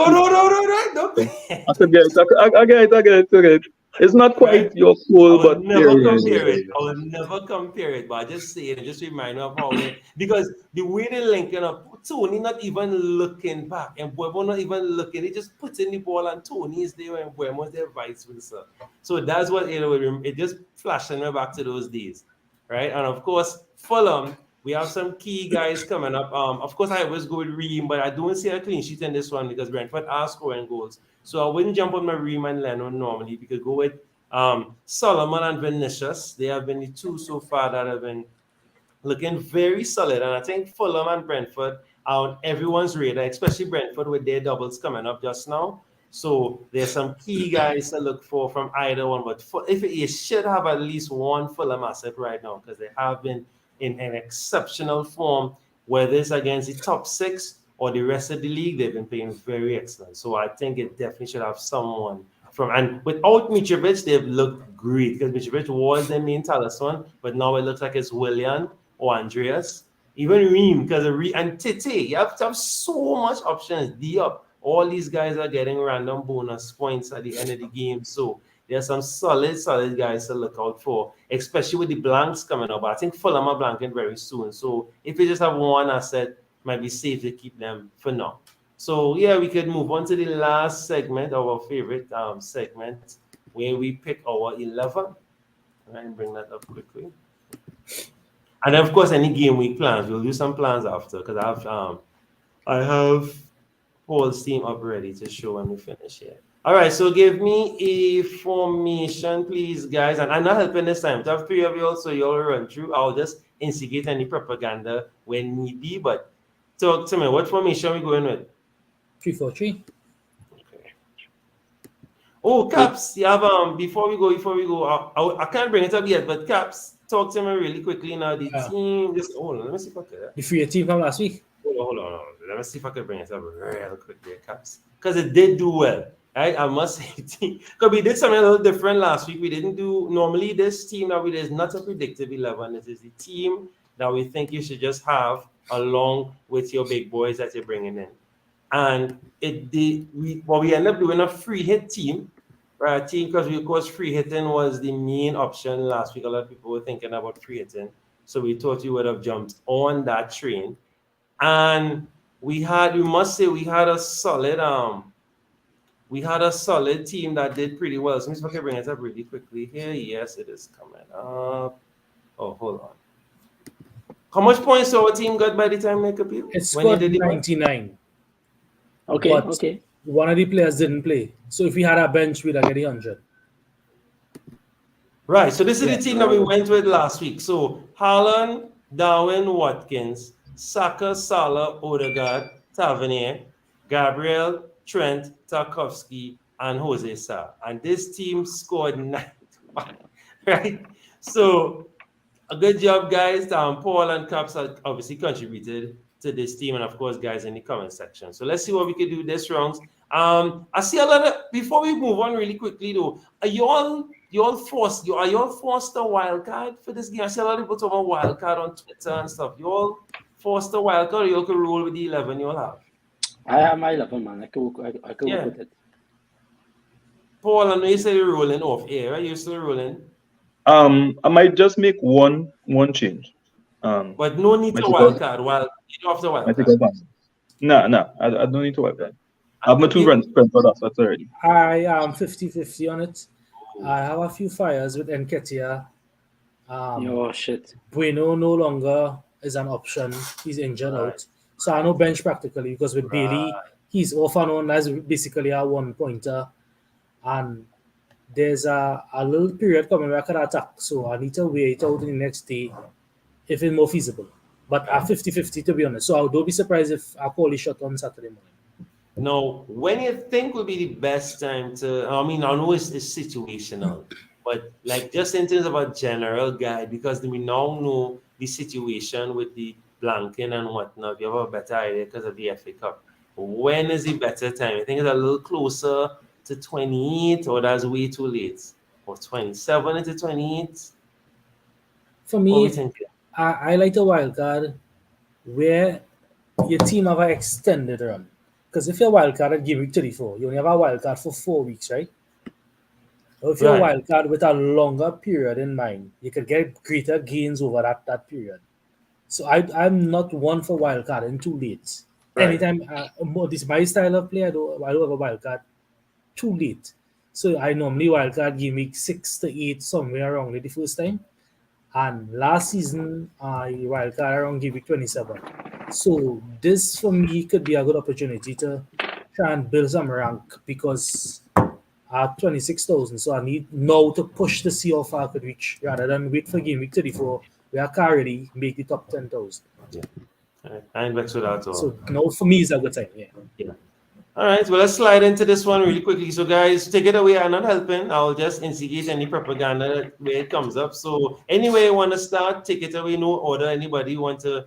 could get it. I get it. It's not quite Right? your I goal, will but never yeah. compare it. I will never compare it, but I just say it, just remind me of how because the way they linking up, Tony not even looking back, and Buemo not even looking, he just puts in the ball and Tony is there and Buemo's there vice versa. So that's what it just flashing me back to those days. Right? And of course, Fulham, we have some key guys coming up. Of course, I always go with Ream, but I don't see a clean sheet in this one because Brentford are scoring goals. So I wouldn't jump on my Ream and Leno normally. We could go with Solomon and Vinicius. They have been the two so far that have been looking very solid. And I think Fulham and Brentford are on everyone's radar, especially Brentford with their doubles coming up just now. So there's some key guys to look for from either one. But if you should have at least one Fulham asset right now because they have been in an exceptional form, whether it's against the top 6 or the rest of the league, they've been playing very excellent. So I think it definitely should have someone and without Mitrovic, they've looked great because Mitrovic was their main talisman, but now it looks like it's Willian or Andreas, even Ream, because and Tete. You have to have so much options. Diop, all these guys are getting random bonus points at the end of the game. So there's some solid guys to look out for, especially with the blanks coming up. But I think Fulham are blanking very soon. So if you just have one asset, it might be safe to keep them for now. So yeah, we could move on to the last segment, our favorite segment, where we pick our 11. And bring that up quickly. And of course, any game week plans, we'll do some plans after because I have Paul's team up ready to show when we finish here. All right, so give me a formation, please, guys. And I'm not helping this time. To have 3 of you, so you'll run through. I'll just instigate any propaganda when need be. But talk to me, what formation are we going with? 3-4-3. Okay. Oh, Caps, you have before we go, I can't bring it up yet, but Caps, talk to me really quickly now. The team, just hold on, let me see if I can. The free team from last week. Hold on. Let me see if I can bring it up real quick there, Caps. Because it did do well. Right? I must say, because we did something a little different last week. We didn't do normally this team that we did is not a predictive 11. It is the team that we think you should just have along with your big boys that you're bringing in. And we ended up doing a free hit team, right? Team, because of course free hitting was the main option last week. A lot of people were thinking about free hitting, so we thought you would have jumped on that train. And we must say we had a solid team that did pretty well. So let me see if I can bring it up really quickly here. Yes, it is coming up. Oh, hold on. How much points our team got by the time they appeal? It scored 99. Okay, But okay. one of the players didn't play. So if we had a bench, we'd have get 100. Right. So this is the team that we went with last week. So Haaland, Darwin, Watkins, Saka, Salah, Odegaard, Tavernier, Gabriel, Trent, Tarkovsky, and Jose Sa. And this team scored 91. Right. So a good job, guys. Paul and Caps obviously contributed to this team, and of course, guys, in the comment section. So let's see what we can do this round. I see a lot of. Before we move on, really quickly though, are you all forced a wild card for this game? I see a lot of people talking about wild card on Twitter and stuff. You all forced a wild card, or you can roll with the 11 you all have? I have my 11, man. I could work with it. Paul, I know you said you're rolling off air, right? You're still rolling. I might just make one change. But no need to wild card. You don't have to wild card. No, I don't need to wild card. I have my 2 runs for that, that's already. I am 50-50 on it. I have a few fires with Nketiah. Oh, shit. Bueno no longer is an option. He's injured out. So I know bench practically because with Bailey, he's off and on as basically a 1-pointer. And there's a little period coming where I can attack. So I need to wait out in the next day if it's more feasible. But I'm 50-50 to be honest. So I don't be surprised if I call a shot on Saturday morning. No, when you think would be the best time to, I mean, I know it's situational, but like just in terms of a general guide, because we now know the situation with the blanking and whatnot, you have a better idea because of the FA Cup. When is the better time? I think it's a little closer to 28, or that's way too late, or 27 into 28. For me, I like a wild card where your team have an extended run. Because if you're a wild card at game week 34, you only have a wild card for 4 weeks, right? Or if you're a wild card with a longer period in mind, you could get greater gains over that period. So I'm not one for wild card and too late. Right. Anytime this is my style of play, I don't have a wild card too late. So I normally wild card game week 6 to 8 somewhere around the first time. And last season, I wild card around game week 27. So this for me could be a good opportunity to try and build some rank because I have 26,000. So I need now to push to see how far I could reach rather than wait for game week 34 where I can't really make the top 10,000. Yeah. I ain't vexed with that at all. So now for me is a good time. Yeah. All right, well, let's slide into this one really quickly. So, guys, take it away. I'm not helping. I'll just instigate any propaganda where it comes up. So, anyway, you want to start, take it away. No order. Anybody want to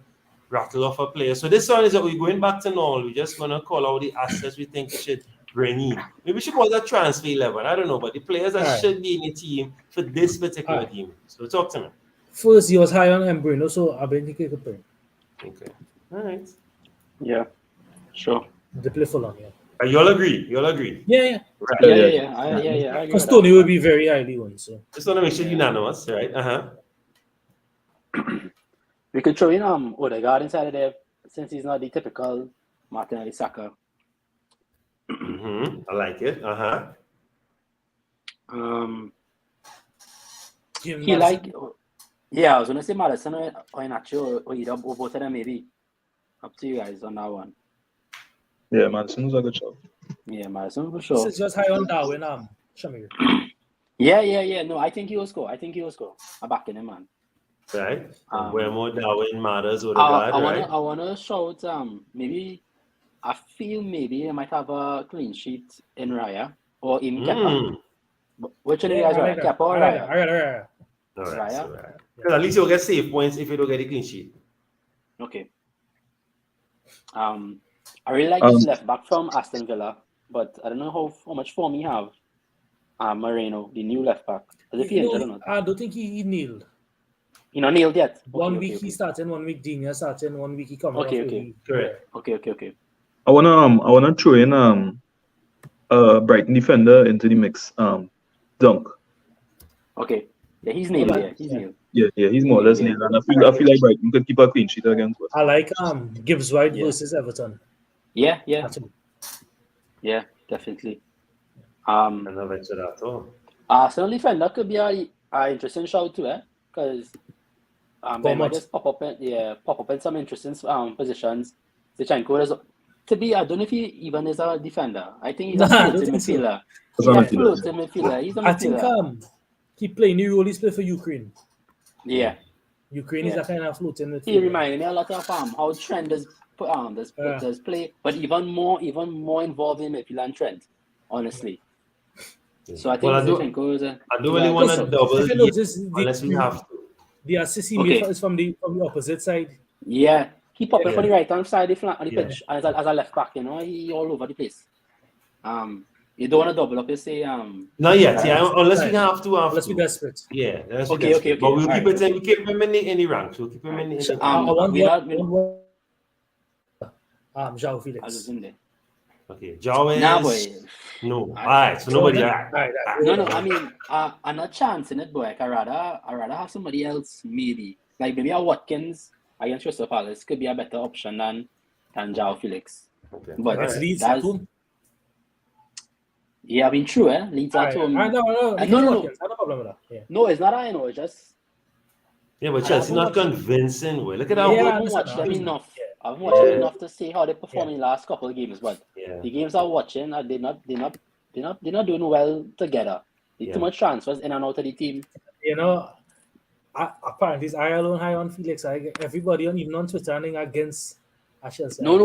rattle off a player? So, this one is that we're going back to normal. We're just going to call out the assets we think we should bring in. Maybe we should call that transfer 11. I don't know, but the players that should be in the team for this particular team. So, talk to me. First, he was high on Mbruno, so I've been thinking of playing. Okay. All right. Yeah. Sure. They play for long, You'll agree. Yeah. Right. Yeah. Because Tony will be very highly on. So just want to make sure unanimous, right? We could throw in Odegaard inside of there since he's not the typical Martinelli Saka. I like it. He like, I was gonna say Madison or Inacho or either or both of them maybe. Up to you guys on that one. Yeah, Madison was a good shot. Yeah, Madison for sure. This is just high on Darwin, Shamir. Yeah. No, I think he will score. I'm backing him, man. Right. Where more Darwin matters with right? I wanna shout maybe I feel maybe I might have a clean sheet in Raya or even Kepa. Which one of you guys are? Kepa or Raya? All right. Because at least you'll get save points if you don't get a clean sheet. Okay. I really like this left back from Aston Villa, but I don't know how much form he have. Moreno, the new left back. As if he injured or not. I don't think he nailed. You know, nailed yet. 1 week he starting, 1 week Dina starting, 1 week he coming Okay, off. okay. Correct. Okay. I wanna throw in Brighton defender into the mix. Dunk. Okay. Yeah, he's nailed there. He's nailed. Yeah, he's more or less nailed. And I feel like Brighton could keep a clean sheet against West. I like Gibbs White Yeah. versus Everton. Yeah, Actually. yeah, definitely. I never ventured at all. Arsenal defender could be a interesting shout too, because they might just pop up in some interesting positions. Zinchenko is I don't know if he even is a defender. I think he's a floating midfielder. He's a floating midfielder. He's a midfielder. I think he playing new role. He's played for Ukraine. Yeah. Ukraine is a kind of floating midfielder. He reminded me a lot of how Trent does play, but even more involved in midfield than Trent, honestly. So I think Zinchenko is I don't really want to double unless we have to. The assist he made is from the opposite side. Yeah, he popped up on the right hand side of the pitch as a left back. You know, he all over the place. You don't want to double up. You say not yet. Unless we have to. Unless we desperate. Yeah. Okay. But we'll keep it. We keep him in the ranks. We'll keep him in the. João Felix. Okay, João is... Nah, boy. No. Alright, so nobody... No, I mean, I'm not chancing it, boy. I rather have somebody else, maybe. Like, maybe a Watkins against Crystal Palace could be a better option than João Felix. Okay. But It's Leeds at home. Yeah, I mean, true, Leeds at home. No. No. I have no problem with that. Yeah. No, it's not, I know, it's just... Yeah, but Chelsea not convincing. Look at how... I haven't watched them enough. I haven't watched them enough to see how they perform in the last couple of games, but the games I'm watching, they're not doing well together. Too much transfers in and out of the team. You know, apparently it's Ireland high on Felix. Everybody even on Twitter running against Chelsea. No,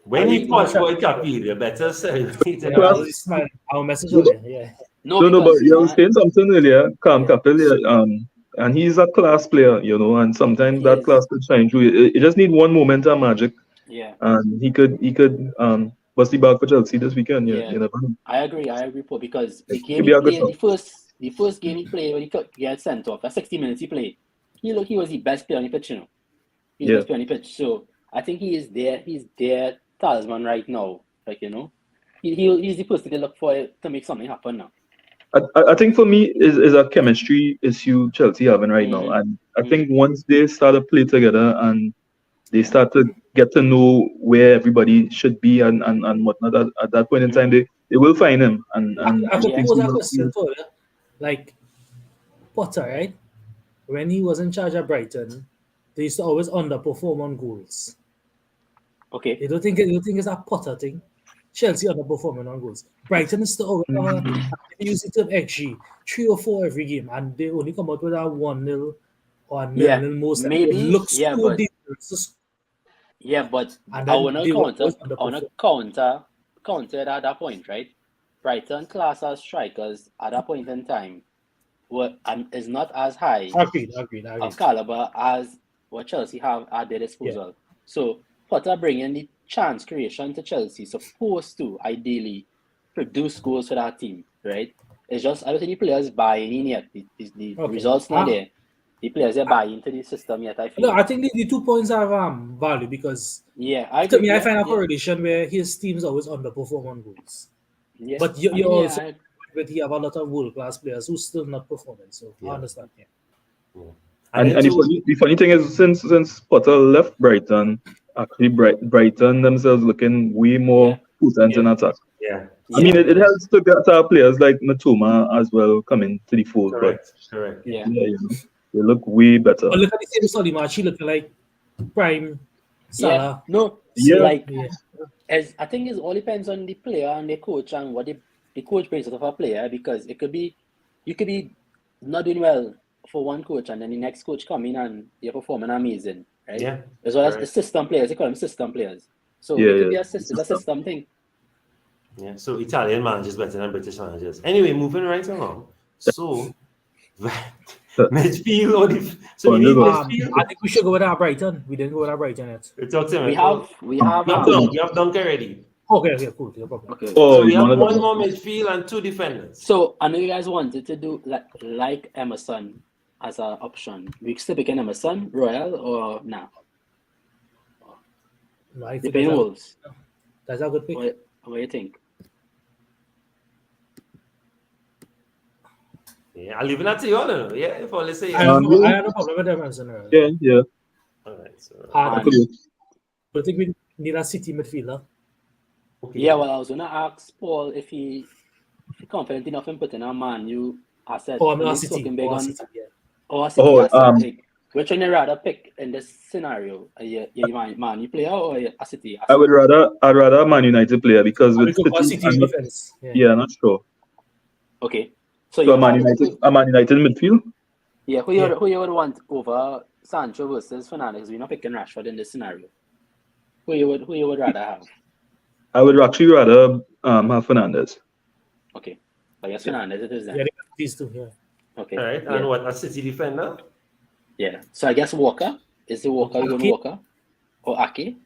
when he punch boy Capilla, better say. Our message on it, yeah. No, but you were saying something earlier, Capilla, and he's a class player, you know, and sometimes that class could shine through. You just need one moment of magic. Yeah. And he could bust the bag for Chelsea this weekend. Yeah. You never know. I agree, Paul, because the game he played, the first game he played when he got sent off, at 60 minutes he played, he was the best player on the pitch, you know. He's the best player on the pitch. So I think he's their talisman right now. Like, you know. He's the person to look for to make something happen now. I think for me is a chemistry issue Chelsea having right now, and I think once they start to play together and they start to get to know where everybody should be and whatnot, at that point in time they will find him. And I could pose a question to you, like Potter, right? When he was in charge of Brighton, they used to always underperform on goals. Okay. You don't think it's a Potter thing? Chelsea underperforming on goals. Brighton is still using to XG 3 or 4 every game, and they only come out with a 1-0 or a 0-0 most. Maybe. It looks so dangerous. Yeah, but I want to counter at that point, right? Brighton class as strikers at that point in time is not as high of caliber as what Chelsea have at their disposal. Yeah. So Potter bringing the chance creation to Chelsea supposed to ideally produce goals for that team, right? It's just I don't think the players buying in yet. The results not there. The players are buying into the system yet. I feel. No, I think the 2 points have value because I find a correlation where his teams always underperform on goals. Yes. But you also but he have a lot of world class players who still not performing. So I understand. Yeah. And the funny thing is since Potter left Brighton, actually Brighton themselves looking way more potent in attack. Yeah. I mean, it helps to get our players like Matoma as well coming to the fold. Correct. Yeah. You know, they look way better. But look at the same Solly match. He looking like prime Salah. Yeah. No. Yeah. As I think it all depends on the player and the coach and what the coach brings out of a player, because you could be not doing well for one coach and then the next coach come in and you're performing amazing, right? Yeah. As well as the system players, they call them system players. So it could be a system thing. Yeah, so Italian managers better than British managers. Anyway, moving right along. So, midfield or midfield? I think we should go with our Brighton. We didn't go with our Brighton yet. We have Dunk already. Okay, cool. No problem. Okay. So we have one more midfield and 2 defenders. So I know you guys wanted to do like Emerson as an option. We still picking Emerson, Royal, or nah? No, I They think playing Wolves. that's a good pick. What do you think? Yeah, I'll leave it to you all. No? Yeah, if all say I yeah. have no, Yeah. I have no problem with Emerson. Yeah. All right, so I Okay. think we need a City midfielder. okay. Yeah, well, I was gonna ask Paul if he confident enough in putting a Man U asset. Oh, I'm not He's City. talking big Or on City, yeah. or a City Oh, asset. Like, which one you rather pick in this scenario? Man U player or a City asset? I'd rather a Man United player because We with could go City, City I'm not, defense. Yeah. yeah, I'm not sure. Okay, so So you have A Man United midfield. who you would want over Sancho versus Fernandes? We're not picking Rashford in this scenario. Who you would rather have? I would actually rather have Fernandez. Okay, I guess Fernandes it is then. Yeah, these two. Yeah. Okay, All right, yeah. and what a City defender? Yeah. So I guess Walker is the Walker. You going Ake. Walker or Ake?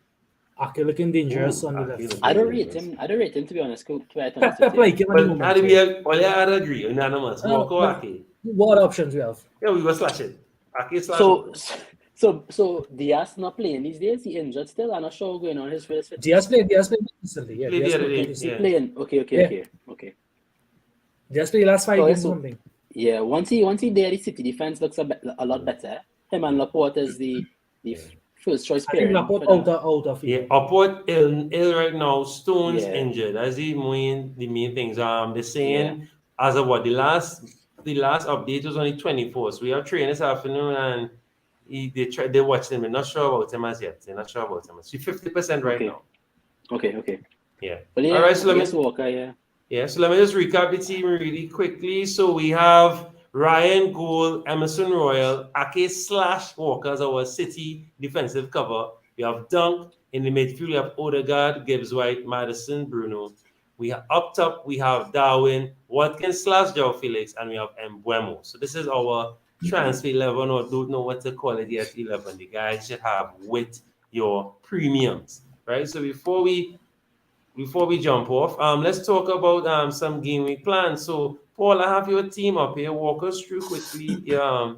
Ake looking dangerous Ooh, on the Ake left. looking I don't rate dangerous. him. I don't rate him, to be honest. Quite Pep honest with you. like him at the Well, moment. I'd be Yeah. well, yeah, I'd agree, unanimous. Walker or But Ake? what options we have? Yeah, we go slash it. Ake slash So, Walker. so Diaz not playing these days. He injured still. I'm not sure what's going on his first fit. Diaz played recently. Yeah, Played Diaz the other played day, recently. He playing. Okay. Diaz played the last 5 games So or something. yeah, once he there, the City defense looks a lot better. Him and Laporte is the first choice I think pairing. Laporte for that. out of Yeah, it. Upward ill right now. Stones Yeah. injured. That's the main things. They're saying Yeah. as of what the last update was only 24. So we have trained this afternoon and they watched him. They're not sure about him as yet. They're not sure about him. So 50% right now. Okay. Yeah. Well, yeah, All right. So I guess Walker. Yeah. Yeah, so let me just recap the team really quickly. So we have Ryan Gould, Emerson Royal, Ake slash Walker as our City defensive cover. We have Dunk in the midfield. We have Odegaard, Gibbs White, Madison, Bruno. We have up top. We have Darwin, Watkins slash Joe Felix, and we have Mbuemo. So this is our transfer 11, or don't know what to call it yet. 11. The guys should have with your premiums, right? So before we jump off, let's talk about some game week plans. So, Paul, I have your team up here. Walk us through quickly your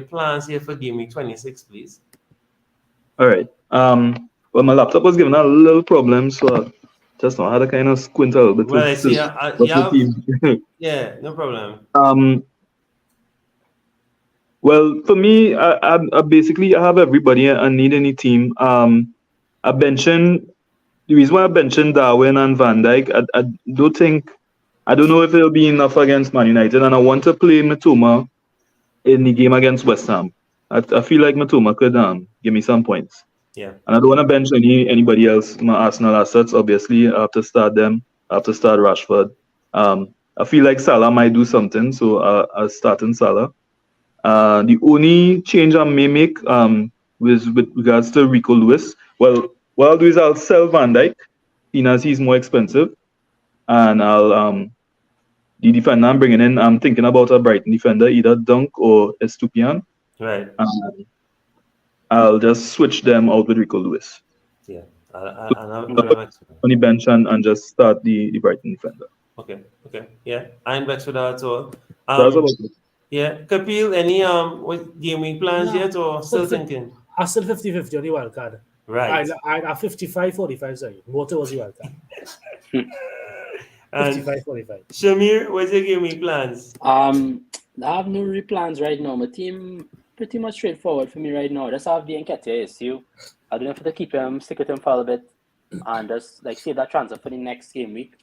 plans here for game week 26, please. All right. Well, my laptop was giving a little problem, so I just now had to kind of squint a little bit. Well, I see. Yeah, no problem. Well, for me, I basically have everybody I need any team. I mentioned the reason why I mentioned Darwin and Van Dijk. I don't know if it'll be enough against Man United, and I want to play Matoma in the game against West Ham. I feel like Matoma could give me some points. Yeah. And I don't want to bench anybody else. My Arsenal assets, obviously, I have to start them. I have to start Rashford. I feel like Salah might do something, so I'll start in Salah. The only change I may make with regards to Rico Lewis, well, what I'll do is I'll sell Van Dijk, seeing as he's more expensive, and I'll the defender I'm bringing in, I'm thinking about a Brighton defender, either Dunk or Estupiñán. Right. I'll just switch them out with Rico Lewis. Yeah. On the bench and just start the Brighton defender. Okay. Yeah. I ain't vexed with that at all. That's about it. Yeah. Kapil, any what game week plans yet, or still thinking? I'm still 50-50 on the wild card. Right. I 55-45, sorry. Motor was the wild card. 55-45. Shamir, what's your game week plans? I have no real plans right now. My team pretty much straightforward for me right now. Just have the Nketiah issue. I don't know if to keep him, stick with him for a little bit, and just like save that transfer for the next game week,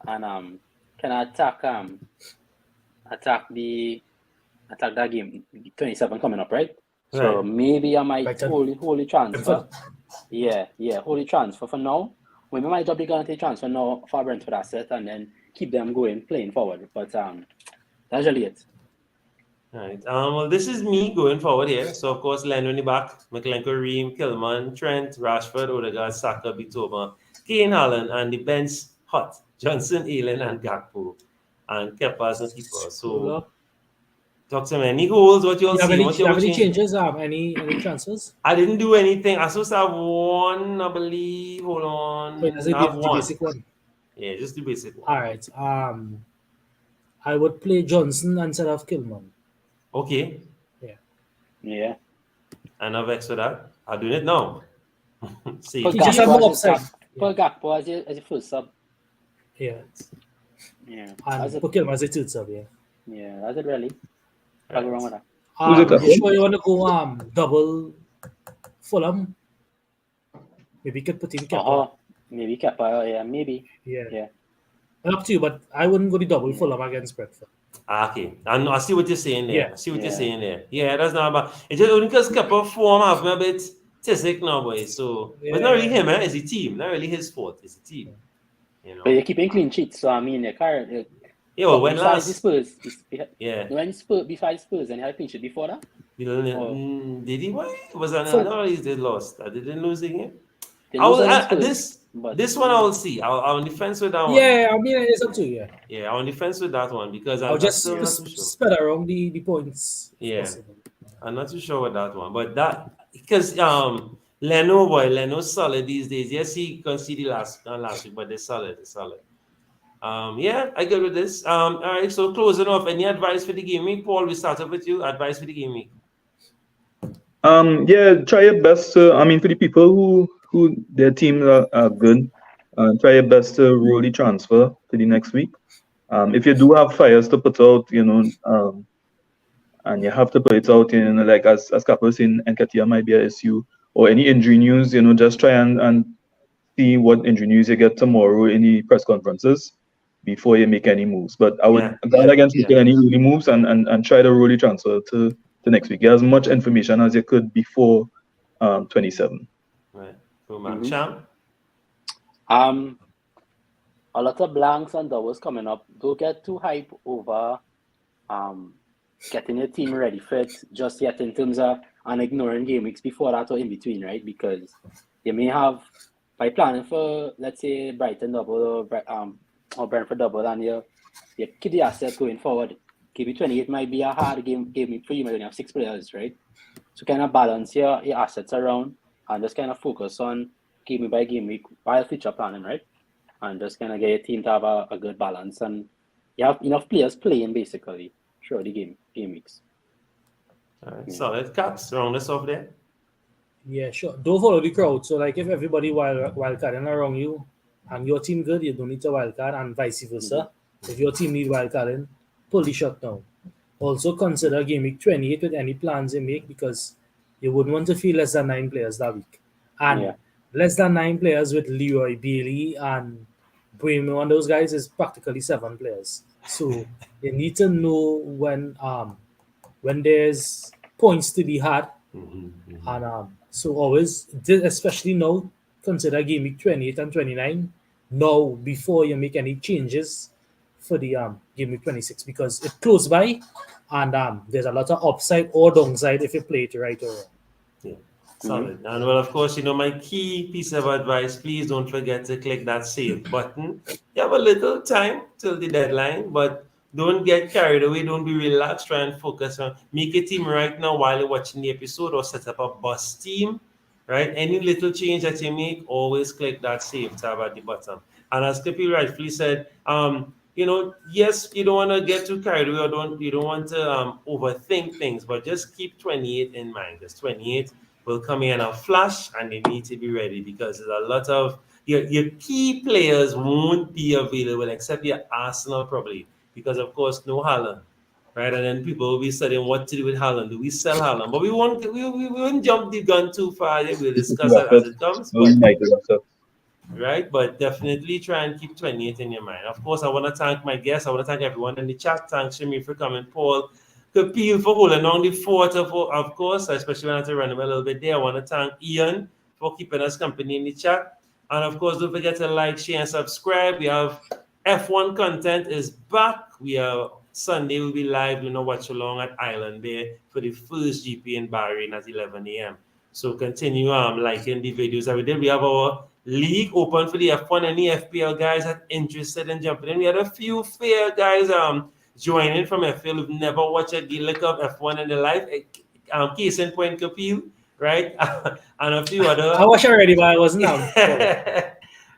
and can attack that game 27 coming up, right? So maybe I might wholly transfer. Yeah, wholly transfer for now. We might drop the guarantee transfer now for Brentford asset and then keep them playing forward. But that's really it. All right. Well, this is me going forward here. So, of course, Leno in the back, McLenko, Ream, Kilman, Trent, Rashford, Odegaard, Saka, Bitoma, Kane, Haaland, and the bench hot, Johnson, Aylan, and Gakpo, and Kepa as a keeper. So, talk to me. Any goals? What you all see? What you have any changes? Any transfers? I didn't do anything. I supposed to have one, I believe. Hold on. Wait, I have the basic one. Yeah, just the basic one. All right. I would play Johnson instead of Kilman. Okay. Yeah. I'm not vexed with that. I'm doing it now. See, Put He just had Gakpo more as his upside. Put Gakpo as your first sub. Yeah. Yeah. And That's it. put him as a third sub, yeah. Yeah. That's it really. Can't go wrong with that. Who's it, You Kappa? sure you want to go double Fulham? Maybe you could put in Kepa. Maybe Kepa. Yeah. Maybe. Yeah. Yeah. Up to you, but I wouldn't go the double Fulham against Brentford. Okay, I see what you're saying there. Yeah. I see what you're Yeah. saying there. Yeah, that's not bad. It's just only because Kepa form have me a bit tisic now, boy. So, but it's not really him, It's the team. Not really his fault. It's the team. You know. But you're keeping clean sheets, so I mean, your current. Yeah, well, when besides the last? Spurs, Yeah. when Spurs, besides Spurs, and you had a clean sheet before that. Did he? Why was that? So- No, he did lost. I didn't lose again. They I lose will, against I, Spurs, but this one I will see. I'll on defense with that one. Yeah, I mean, it's up to you, yeah. Yeah, on defense with that one because I'll I'm just still not too sure. spread around the points. if Yeah. possible. I'm not too sure with that one, but that because Leno's solid these days. Yes, he conceded last week, but they're solid. Yeah, I good with this. All right. So closing off, any advice for the game week, Paul? We started with you. Advice for the game week. Yeah, try your best to, I mean, for the people who their teams are good, try your best to roll the transfer to the next week. If you do have fires to put out, and you have to put it out in, like as Kappa was saying, Nketiah might be a issue, or any injury news, just try and see what injury news you get tomorrow in the press conferences before you make any moves. But I would guard against making any early moves and try to roll the transfer to next week. Get as much information as you could before 27. Right. Cool, man. Sham? A lot of blanks and doubles coming up. Don't get too hype over getting your team ready for it just yet in terms of and ignoring game weeks before that or in between, right? Because you may have, by planning for, let's say, Brighton double or Brentford double, and you keep the assets going forward. GB28 might be a hard game week for you, when you have 6 players, right? So kind of balance your assets around and just kind of focus on game week by game week while future planning, right? And just kind of get your team to have a good balance, and you have enough players playing basically throughout the game weeks. All right. Solid. Caps, round us off there. Yeah, sure. Don't follow the crowd. So, like, if everybody wildcarding around you and your team good, you don't need to wildcard, and vice versa. If your team need wildcarding, pull the shot down. Also, consider game week 28 with any plans you make, because you wouldn't want to feel less than 9 players that week. And less than 9 players with Leroy Bailey and Bueno and those guys is practically 7 players. So you need to know when there's points to be had. And so always, especially now, consider game week 28 and 29 now before you make any changes for the game week 26, because it's close by and there's a lot of upside or downside if you play it right or wrong. Yeah. Solid. And well, of course, my key piece of advice, please don't forget to click that save button. You have a little time till the deadline, but don't get carried away. Don't be relaxed. Try and focus on make a team right now while you're watching the episode, or set up a bus team, right? Any little change that you make, always click that save tab at the bottom. And as Kippy rightfully said, yes, you don't want to get too carried away, or you don't want to overthink things, but just keep 28 in mind. Because 28 will come in a flash, and you need to be ready, because there's a lot of your key players won't be available except your Arsenal probably, because of course no Haaland, right? And then people will be studying what to do with Haaland. Do we sell Haaland? But we won't jump the gun too far. We'll discuss that as it comes. Right, but definitely try and keep 28 in your mind. Of course, I want to thank my guests. I want to thank everyone in the chat. Thanks, Shimi, for coming. Paul, Kapil for holding on the fort, of course, especially when I had to run him a little bit there. I want to thank Ian for keeping us company in the chat. And of course, don't forget to like, share, and subscribe. We have F1 content is back. We are Sunday. We'll be live. Watch along at Island Bay for the first GP in Bahrain at 11 a.m. So continue liking the videos that we did. We have our league open for the F1 and the FPL guys that interested in jumping in. We had a few fair guys joining from FPL who've never watched a lick of F1 in their life. Case in point, Kapil, right? And a few other. I watched already, but I wasn't out.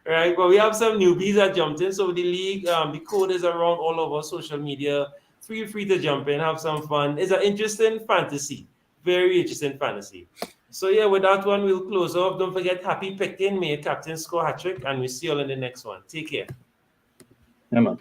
Right, but we have some newbies that jumped in. So the league, the code is around all over social media. Feel free to jump in, have some fun. It's an interesting fantasy. very interesting fantasy. So yeah, with that one, we'll close off. Don't forget, happy picking. May your captain score hat trick, and we'll see you all in the next one. Take care. Yeah, man.